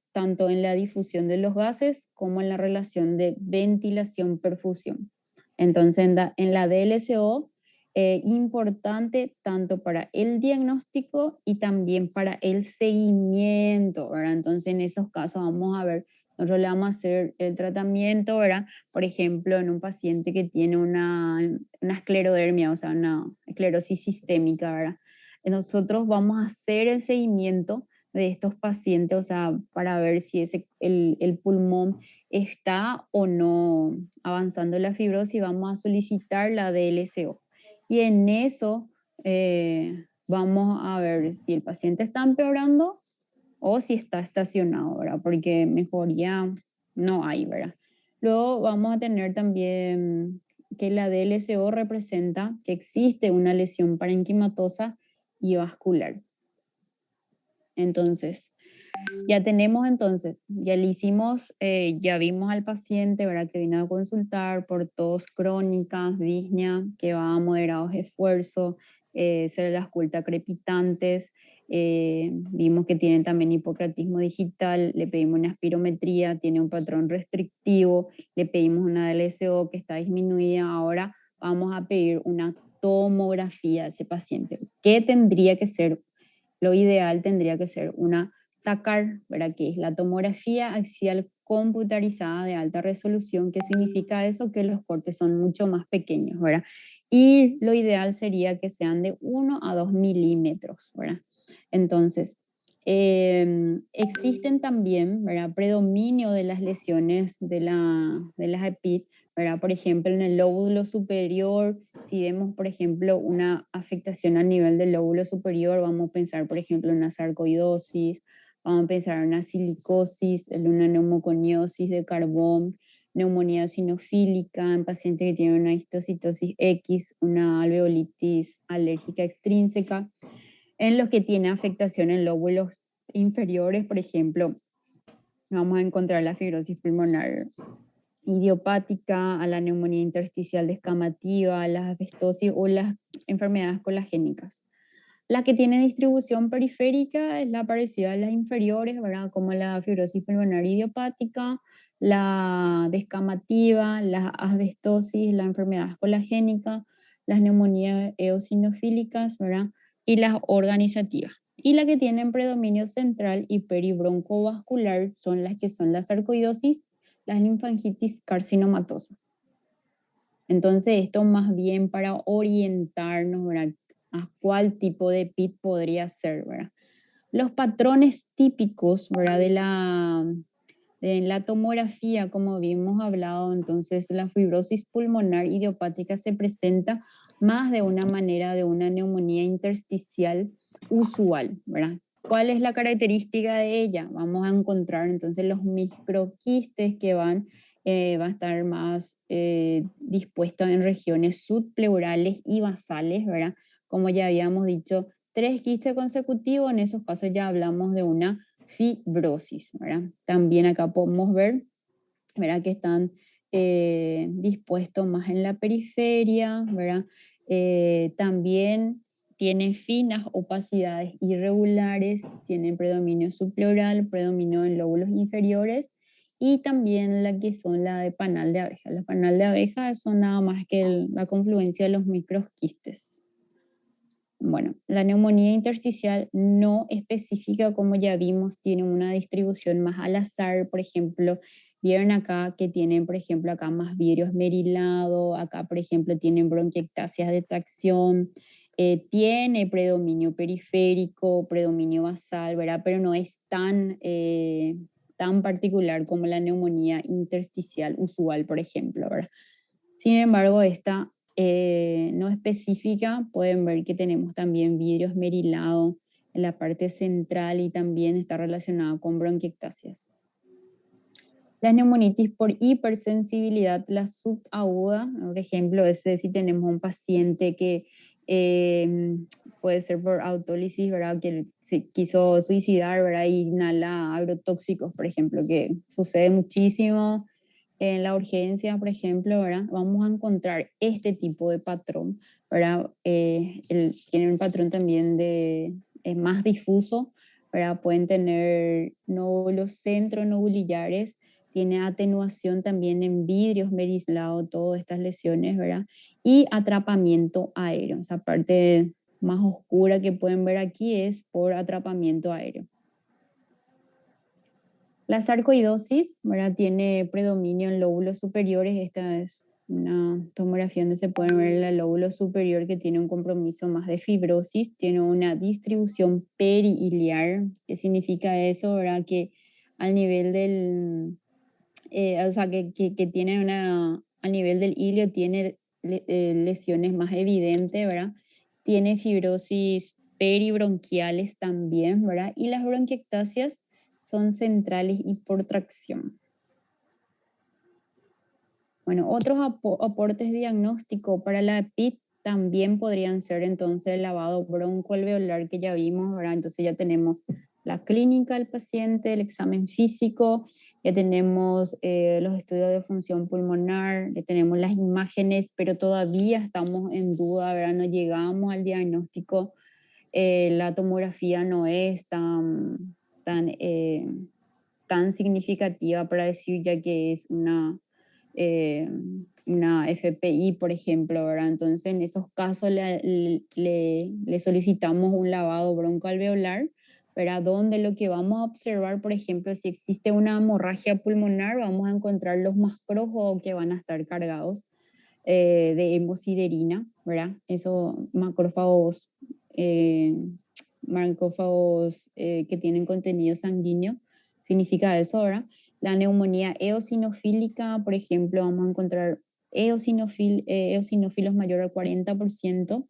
en la difusión de los gases como en la relación de ventilación-perfusión. Entonces, en la DLCO, importante tanto para el diagnóstico y también para el seguimiento, ¿verdad? Entonces, en esos casos vamos a ver, nosotros le vamos a hacer el tratamiento, ¿verdad? Por ejemplo, en un paciente que tiene una esclerodermia, o sea, una esclerosis sistémica, ¿verdad? Nosotros vamos a hacer el seguimiento de estos pacientes, o sea, para ver si el pulmón está o no avanzando la fibrosis, vamos a solicitar la DLCO. Y en eso vamos a ver si el paciente está empeorando o si está estacionado, ¿verdad? Porque mejoría no hay, ¿verdad? Luego vamos a tener también que la DLCO representa que existe una lesión parenquimatosa y vascular. Entonces, ya le hicimos, ya vimos al paciente, ¿verdad?, que vino a consultar por tos crónicas, disnea, que va a moderados esfuerzos, se le ausculta crepitantes, vimos que tiene también hipocratismo digital, le pedimos una espirometría, tiene un patrón restrictivo, le pedimos una DLCO que está disminuida. Ahora vamos a pedir una tomografía a ese paciente. ¿Qué tendría que ser? Lo ideal tendría que ser una TACAR, ¿verdad? Que es la tomografía axial computarizada de alta resolución. ¿Qué significa eso? Que los cortes son mucho más pequeños, ¿verdad? Y lo ideal sería que sean de 1 a 2 milímetros, ¿verdad? Entonces, existen también, ¿verdad? Predominio de las lesiones de las EPID, ¿verdad? Por ejemplo, en el lóbulo superior, si vemos, por ejemplo, una afectación a nivel del lóbulo superior, vamos a pensar, por ejemplo, en una sarcoidosis, vamos a pensar en una silicosis, en una neumoconiosis de carbón, neumonía eosinofílica, en pacientes que tienen una histocitosis X, una alveolitis alérgica extrínseca, en los que tiene afectación en lóbulos inferiores, por ejemplo, vamos a encontrar la fibrosis pulmonar idiopática, a la neumonía intersticial descamativa, a la asbestosis o las enfermedades colagénicas. La que tiene distribución periférica es la parecida a las inferiores, ¿verdad? Como la fibrosis pulmonar idiopática, la descamativa, la asbestosis, la enfermedad colagénica, las neumonías eosinofílicas, ¿verdad? Y las organizativas. Y la que tienen predominio central y peribroncovascular son las que son la sarcoidosis, las linfangitis carcinomatosa. Entonces, esto más bien para orientarnos, ¿verdad? A cuál tipo de PIT podría ser, ¿verdad? Los patrones típicos, ¿verdad? De la tomografía, como habíamos hablado, entonces la fibrosis pulmonar idiopática se presenta más de una manera de una neumonía intersticial usual, ¿verdad? ¿Cuál es la característica de ella? Vamos a encontrar entonces los microquistes que va a estar más dispuestos en regiones subpleurales y basales, ¿verdad? Como ya habíamos dicho, 3 quistes consecutivos, en esos casos ya hablamos de una fibrosis, ¿verdad? También acá podemos ver, ¿verdad? Que están dispuestos más en la periferia, ¿verdad? También tienen finas opacidades irregulares, tienen predominio subpleural, predominio en lóbulos inferiores y también la que son la de panal de abeja. La panal de abeja son nada más que la confluencia de los microquistes. Bueno, la neumonía intersticial no específica, como ya vimos, tiene una distribución más al azar. Por ejemplo, vieron acá que tienen, por ejemplo, acá más vidrio esmerilado, acá, por ejemplo, tienen bronquiectasias de tracción, tiene predominio periférico, predominio basal, ¿verdad? Pero no es tan particular como la neumonía intersticial usual, por ejemplo, ¿verdad? Sin embargo, esta no específica, pueden ver que tenemos también vidrio esmerilado en la parte central y también está relacionado con bronquiectasias. La neumonitis por hipersensibilidad, la subaguda, por ejemplo, si tenemos un paciente que puede ser por autólisis, ¿verdad? Que se quiso suicidar, ¿verdad? Y inhala agrotóxicos, por ejemplo, que sucede muchísimo en la urgencia, por ejemplo, ¿verdad? Vamos a encontrar este tipo de patrón, ¿verdad? Tiene un patrón también es más difuso, ¿verdad? Pueden tener nódulos centronodulares, tiene atenuación también en vidrio esmerilado, todas estas lesiones, ¿verdad? Y atrapamiento aéreo. Esa parte más oscura que pueden ver aquí es por atrapamiento aéreo. La sarcoidosis, ¿verdad? Tiene predominio en lóbulos superiores. Esta es una tomografía donde se puede ver el lóbulo superior que tiene un compromiso más de fibrosis, tiene una distribución perihiliar. ¿Qué significa eso? ¿Verdad? Que al nivel del, o sea, que tiene a nivel del hilio tiene lesiones más evidentes, ¿verdad? Tiene fibrosis peribronquiales también, ¿verdad? Y las bronquiectasias son centrales y por tracción. Bueno, otros aportes diagnósticos para la EPID también podrían ser entonces el lavado broncoalveolar que ya vimos, ¿verdad? Entonces ya tenemos la clínica del paciente, el examen físico, ya tenemos los estudios de función pulmonar, ya tenemos las imágenes, pero todavía estamos en duda, ¿verdad? No llegamos al diagnóstico, la tomografía no es tan significativa para decir ya que es una una FPI, por ejemplo, ¿verdad? Entonces, en esos casos le solicitamos un lavado broncoalveolar, ¿verdad? Donde lo que vamos a observar, por ejemplo, si existe una hemorragia pulmonar, vamos a encontrar los macrófagos que van a estar cargados de hemosiderina, ¿verdad? Esos eh, macrófagos que tienen contenido sanguíneo, significa eso, ¿verdad? La neumonía eosinofílica, por ejemplo, vamos a encontrar eosinófilos mayor al 40%.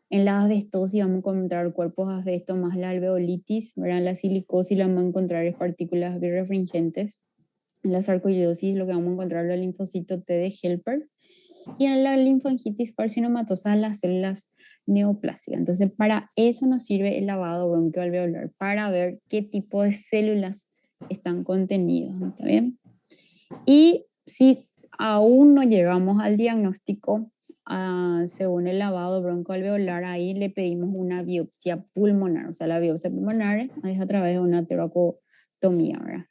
En la asbestosis vamos a encontrar cuerpos de asbesto más la alveolitis, ¿verdad? La silicosis la vamos a encontrar es partículas birefringentes. En la sarcoidosis lo que vamos a encontrar es el linfocito T de Helper. Y en la linfangitis carcinomatosa las células neoplásicas. Entonces, para eso nos sirve el lavado broncoalveolar, para ver qué tipo de células están contenidos, ¿está bien? Y si aún no llegamos al diagnóstico, según el lavado broncoalveolar, ahí le pedimos una biopsia pulmonar. O sea, la biopsia pulmonar es a través de una toracotomía, ¿verdad?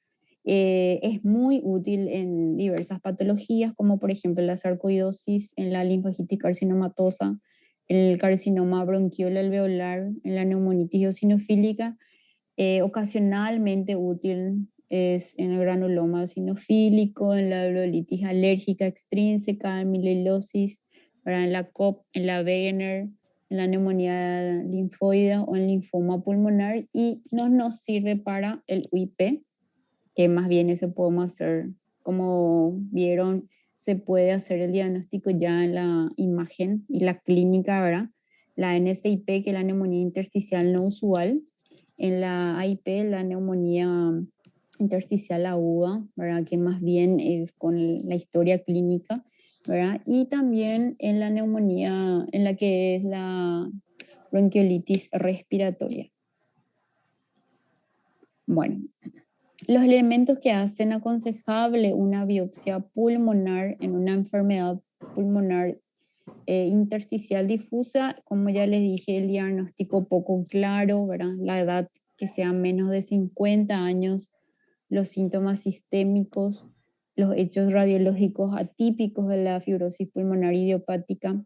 Es muy útil en diversas patologías, como por ejemplo la sarcoidosis, en la linfangitis carcinomatosa, el carcinoma bronquial alveolar, en la neumonitis eosinofílica. Ocasionalmente útil es en el granuloma eosinofílico, en la alveolitis alérgica extrínseca, en mielosis, en la COP, en la Wegener, en la neumonía linfoide o en linfoma pulmonar, y no nos sirve para el UIP, que más bien ese podemos hacer, como vieron, se puede hacer el diagnóstico ya en la imagen y la clínica, ¿verdad? La NSIP, que es la neumonía intersticial no usual, en la AIP, la neumonía intersticial aguda, ¿verdad? Que más bien es con la historia clínica, ¿verdad? Y también en la neumonía, en la que es la bronquiolitis respiratoria. Bueno, los elementos que hacen aconsejable una biopsia pulmonar en una enfermedad pulmonar intersticial difusa, como ya les dije, el diagnóstico poco claro, ¿verdad? La edad que sea menos de 50 años, los síntomas sistémicos, los hechos radiológicos atípicos de la fibrosis pulmonar idiopática,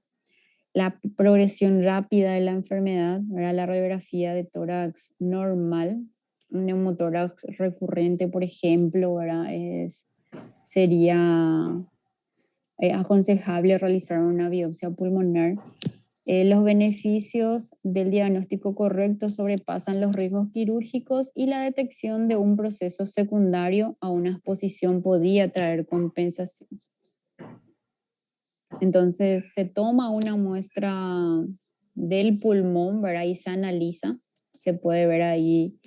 la progresión rápida de la enfermedad, ¿verdad? La radiografía de tórax normal, un neumotórax recurrente, por ejemplo, ¿verdad? Sería aconsejable realizar una biopsia pulmonar. Los beneficios del diagnóstico correcto sobrepasan los riesgos quirúrgicos y la detección de un proceso secundario a una exposición podía traer compensación. Entonces se toma una muestra del pulmón, ¿verdad? Y se analiza. Se puede ver ahí,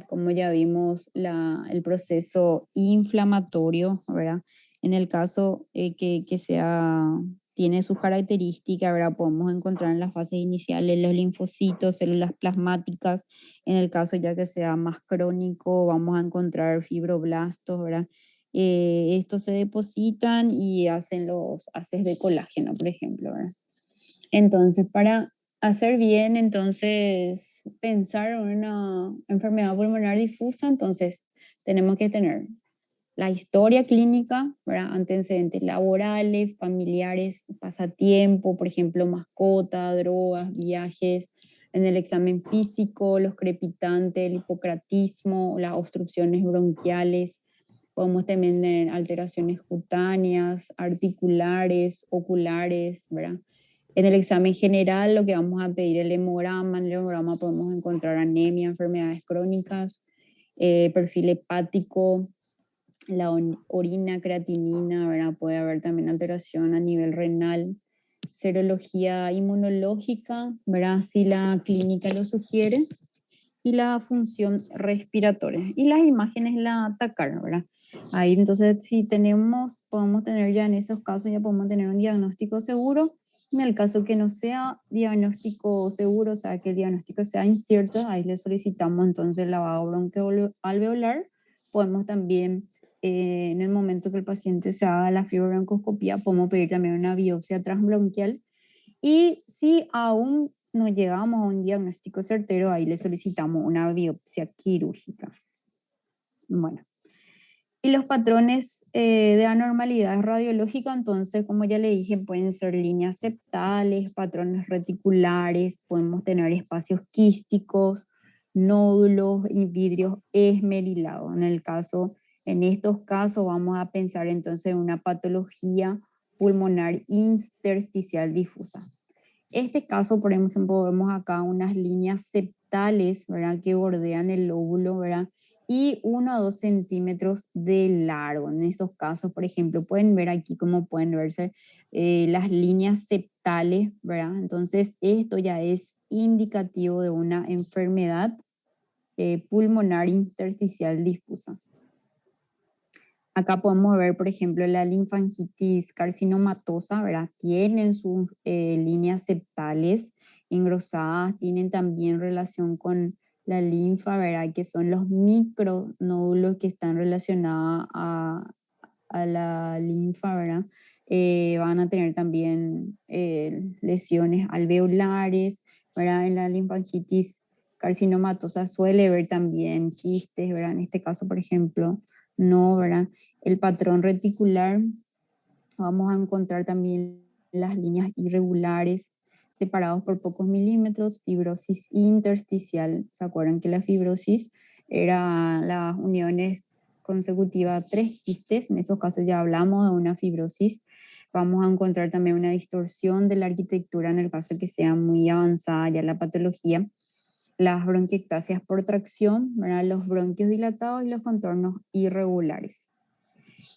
como ya vimos, el proceso inflamatorio, ¿verdad? En el caso tiene sus características, ¿verdad? Podemos encontrar en las fases iniciales los linfocitos, células plasmáticas. En el caso ya que sea más crónico, vamos a encontrar fibroblastos, ¿verdad? Estos se depositan y hacen los haces de colágeno, por ejemplo, ¿verdad? Entonces, para hacer bien, entonces, pensar en una enfermedad pulmonar difusa, entonces, tenemos que tener la historia clínica, ¿verdad? Antecedentes laborales, familiares, pasatiempo, por ejemplo, mascota, drogas, viajes, en el examen físico, los crepitantes, el hipocratismo, las obstrucciones bronquiales. Podemos también tener alteraciones cutáneas, articulares, oculares, ¿verdad? En el examen general lo que vamos a pedir es el hemograma. En el hemograma podemos encontrar anemia, enfermedades crónicas, perfil hepático, la orina, creatinina, ¿verdad? Puede haber también alteración a nivel renal, serología inmunológica, ¿verdad? Si la clínica lo sugiere, y la función respiratoria. Y las imágenes la atacar, ¿verdad? Ahí entonces si podemos tener ya en esos casos, ya podemos tener un diagnóstico seguro. En el caso que no sea diagnóstico seguro, o sea, que el diagnóstico sea incierto, ahí le solicitamos entonces el lavado broncoalveolar. Podemos también, en el momento que el paciente se haga la fibrobroncoscopía, podemos pedir también una biopsia transbronquial. Y si aún no llegamos a un diagnóstico certero, ahí le solicitamos una biopsia quirúrgica. Bueno, Y los patrones de anormalidad radiológica, entonces, como ya le dije, pueden ser líneas septales, patrones reticulares, podemos tener espacios quísticos, nódulos y vidrios esmerilados. En estos casos vamos a pensar entonces en una patología pulmonar intersticial difusa. Este caso, por ejemplo, vemos acá unas líneas septales, ¿verdad? Que bordean el lóbulo, ¿verdad? Y 1 a 2 centímetros de largo. En esos casos, por ejemplo, pueden ver aquí como pueden verse las líneas septales, ¿verdad? Entonces, esto ya es indicativo de una enfermedad pulmonar intersticial difusa. Acá podemos ver, por ejemplo, la linfangitis carcinomatosa, ¿verdad? Tienen sus líneas septales engrosadas, tienen también relación con la linfa, ¿verdad? Que son los micronódulos que están relacionados a la linfa, ¿verdad? Van a tener también lesiones alveolares, ¿verdad? En la linfangitis carcinomatosa suele ver también quistes, ¿verdad? En este caso, por ejemplo, no, ¿verdad? El patrón reticular, vamos a encontrar también las líneas irregulares separados por pocos milímetros, fibrosis intersticial. ¿Se acuerdan que la fibrosis era las uniones consecutivas a 3 quistes? En esos casos ya hablamos de una fibrosis. Vamos a encontrar también una distorsión de la arquitectura en el caso que sea muy avanzada ya la patología. Las bronquiectasias por tracción, ¿verdad? Los bronquios dilatados y los contornos irregulares.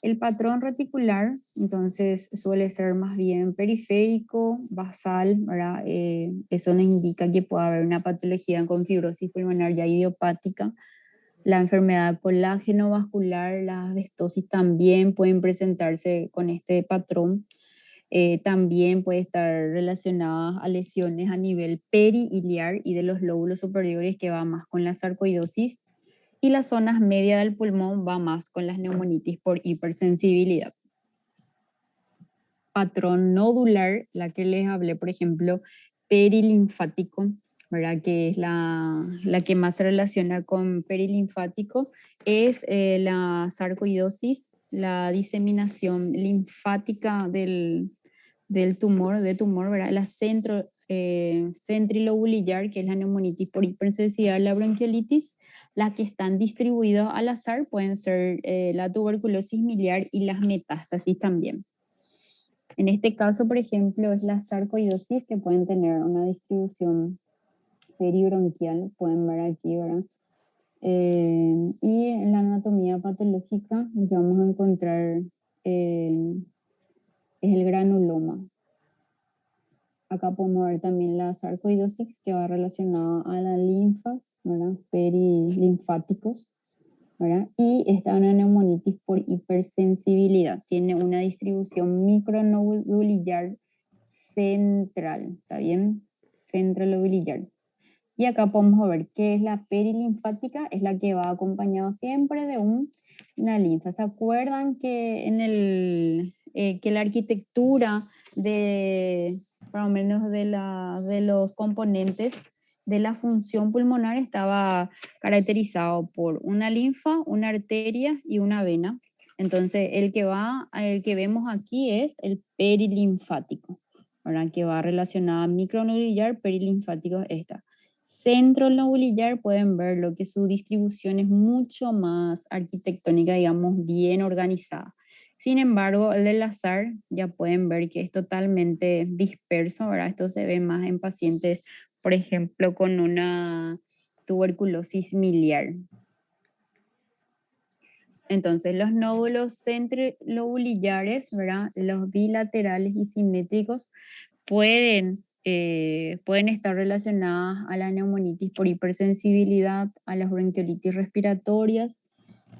El patrón reticular, entonces, suele ser más bien periférico, basal, ¿verdad? Eso nos indica que puede haber una patología con fibrosis pulmonar ya idiopática. La enfermedad colágeno vascular, la asbestosis también pueden presentarse con este patrón. También puede estar relacionada a lesiones a nivel perihiliar y de los lóbulos superiores, que va más con la sarcoidosis, y las zonas medias del pulmón va más con las neumonitis por hipersensibilidad. Patrón nodular, la que les hablé, por ejemplo, perilinfático, ¿verdad? Que es la que más se relaciona con perilinfático, es la sarcoidosis, la diseminación linfática del tumor, ¿verdad? La centrilobulillar, que es la neumonitis por hipersensibilidad, la bronquiolitis. Las que están distribuidas al azar pueden ser la tuberculosis miliar y las metástasis también. En este caso, por ejemplo, es la sarcoidosis, que pueden tener una distribución peribronquial, pueden ver aquí, ¿verdad? Y en la anatomía patológica lo que vamos a encontrar es el granuloma. Acá podemos ver también la sarcoidosis, que va relacionada a la linfa, ¿verdad? Perilinfáticos, ¿verdad? Y esta es una neumonitis por hipersensibilidad. Tiene una distribución micronodulillar central, ¿está bien? Centralobilillar. Y acá podemos ver que es la perilinfática, es la que va acompañado siempre de una linfa. ¿Se acuerdan que que la arquitectura por lo menos de los componentes de la función pulmonar estaba caracterizado por una linfa, una arteria y una vena? Entonces, el que vemos aquí es el perilinfático, ¿verdad? Que va relacionada a micronodulillar, perilinfático esta. Centrolobulillar, pueden ver lo que su distribución es mucho más arquitectónica, digamos, bien organizada. Sin embargo, el del azar ya pueden ver que es totalmente disperso, ¿verdad? Esto se ve más en pacientes, por ejemplo, con una tuberculosis miliar. Entonces, los nódulos centrilobulillares, ¿verdad? Los bilaterales y simétricos pueden estar relacionadas a la neumonitis por hipersensibilidad, a las bronquiolitis respiratorias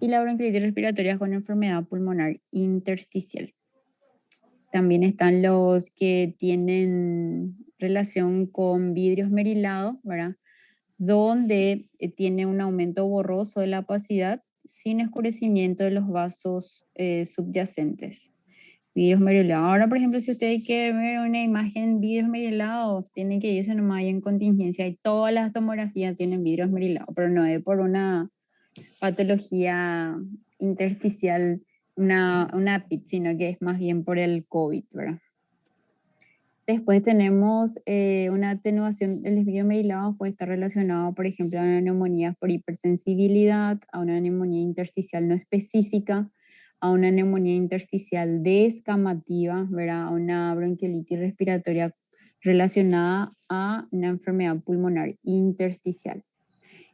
y la bronquiolitis respiratoria con enfermedad pulmonar intersticial. También están los que tienen relación con vidrio esmerilado, ¿verdad? Donde tiene un aumento borroso de la opacidad sin escurecimiento de los vasos subyacentes. Vidrio esmerilado. Ahora, por ejemplo, si ustedes quieren ver una imagen vidrio esmerilado, tienen que irse nomás en contingencia, y todas las tomografías tienen vidrio esmerilado, pero no es por una patología intersticial, una PIT, sino que es más bien por el COVID, ¿verdad? Después tenemos una atenuación del líquido merilado, puede estar relacionado, por ejemplo, a una neumonía por hipersensibilidad, a una neumonía intersticial no específica, a una neumonía intersticial descamativa, ¿verdad? A una bronquiolitis respiratoria relacionada a una enfermedad pulmonar intersticial.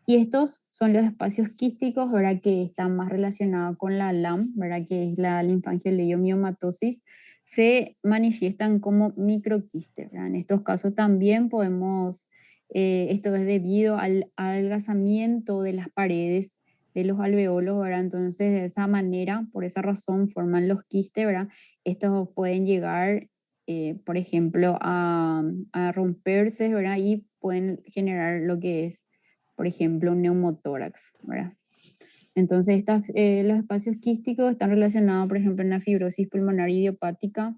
Y estos son los espacios quísticos, ¿verdad? Que están más relacionados con la LAM, ¿verdad? Que es la linfangiolidomiomatosis, se manifiestan como microquistes, ¿verdad? En estos casos también podemos, esto es debido al adelgazamiento de las paredes de los alveolos, ¿verdad? Entonces, de esa manera, por esa razón, forman los quistes, ¿verdad? Estos pueden llegar, por ejemplo, a romperse, ¿verdad? Y pueden generar lo que es, por ejemplo, un neumotórax, ¿verdad? Entonces, los espacios quísticos están relacionados, por ejemplo, en la fibrosis pulmonar idiopática,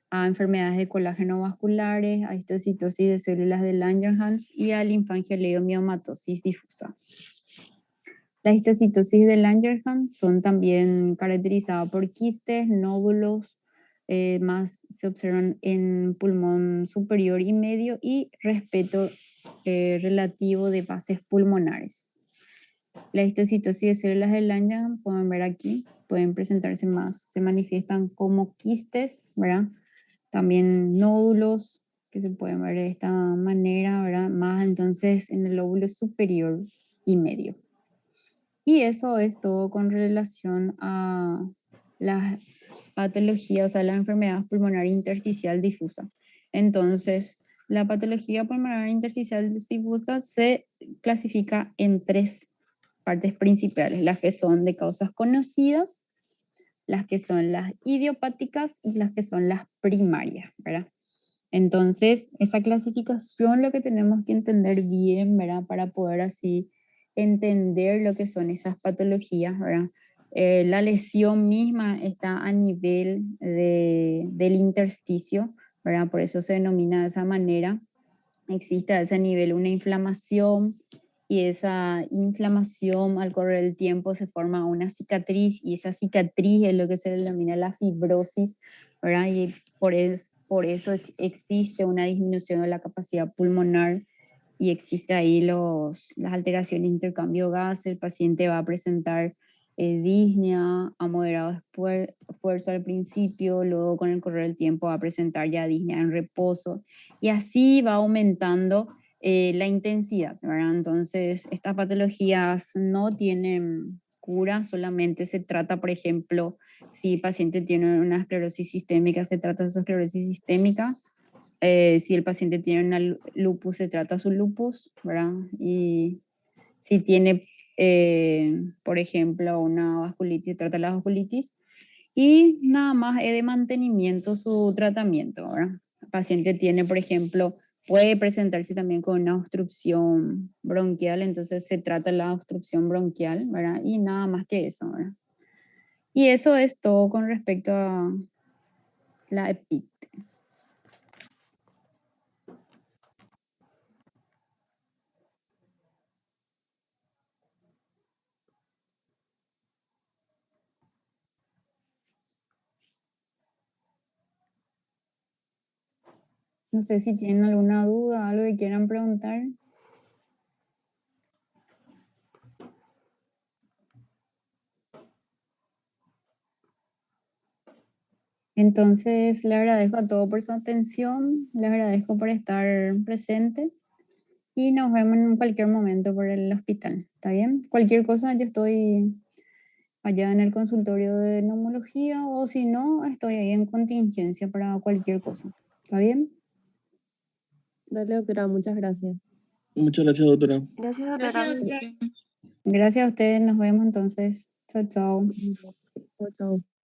a enfermedades de colágeno vasculares, a histocitosis de células de Langerhans y a linfangiolidomiomatosis difusa. La histocitosis de Langerhans son también caracterizadas por quistes, nódulos, más se observan en pulmón superior y medio y respeto relativo de bases pulmonares. La histocitosis de células de Langerhans, pueden ver aquí, pueden presentarse más, se manifiestan como quistes, ¿verdad? También nódulos que se pueden ver de esta manera, ¿verdad? Más entonces en el lóbulo superior y medio. Y eso es todo con relación a las patologías, o sea, la enfermedad pulmonar intersticial difusa. Entonces, la patología pulmonar intersticial difusa se clasifica en tres partes principales, las que son de causas conocidas, las que son las idiopáticas y las que son las primarias, ¿verdad? Entonces, esa clasificación lo que tenemos que entender bien, ¿verdad? Para poder así entender lo que son esas patologías, ¿verdad? La lesión misma está a nivel del intersticio, ¿verdad? Por eso se denomina de esa manera. Existe a ese nivel una inflamación y esa inflamación al correr el tiempo se forma una cicatriz y esa cicatriz es lo que se denomina la fibrosis, ¿verdad? Y por eso existe una disminución de la capacidad pulmonar y existe ahí las alteraciones de intercambio de gases, el paciente va a presentar disnea a moderado esfuerzo al principio, luego con el correr del tiempo va a presentar ya disnea en reposo y así va aumentando la intensidad, ¿verdad? Entonces, estas patologías no tienen cura, solamente se trata, por ejemplo, si el paciente tiene una esclerosis sistémica, se trata de su esclerosis sistémica. Si el paciente tiene una lupus, se trata su lupus, ¿verdad? Y si tiene, por ejemplo, una vasculitis, se trata la vasculitis. Y nada más es de mantenimiento su tratamiento, ¿verdad? El paciente tiene, por ejemplo, puede presentarse también con una obstrucción bronquial, entonces se trata la obstrucción bronquial, ¿verdad? Y nada más que eso, ¿verdad? Y eso es todo con respecto a la EPIT. No sé si tienen alguna duda, algo que quieran preguntar. Entonces, le agradezco a todos por su atención, le agradezco por estar presente y nos vemos en cualquier momento por el hospital, ¿está bien? Cualquier cosa, yo estoy allá en el consultorio de neumología o si no, estoy ahí en contingencia para cualquier cosa, ¿está bien? Dale, doctora, muchas gracias. Muchas gracias, doctora. Gracias, doctora. Gracias a ustedes, nos vemos entonces. Chao, chao. Chao, chao.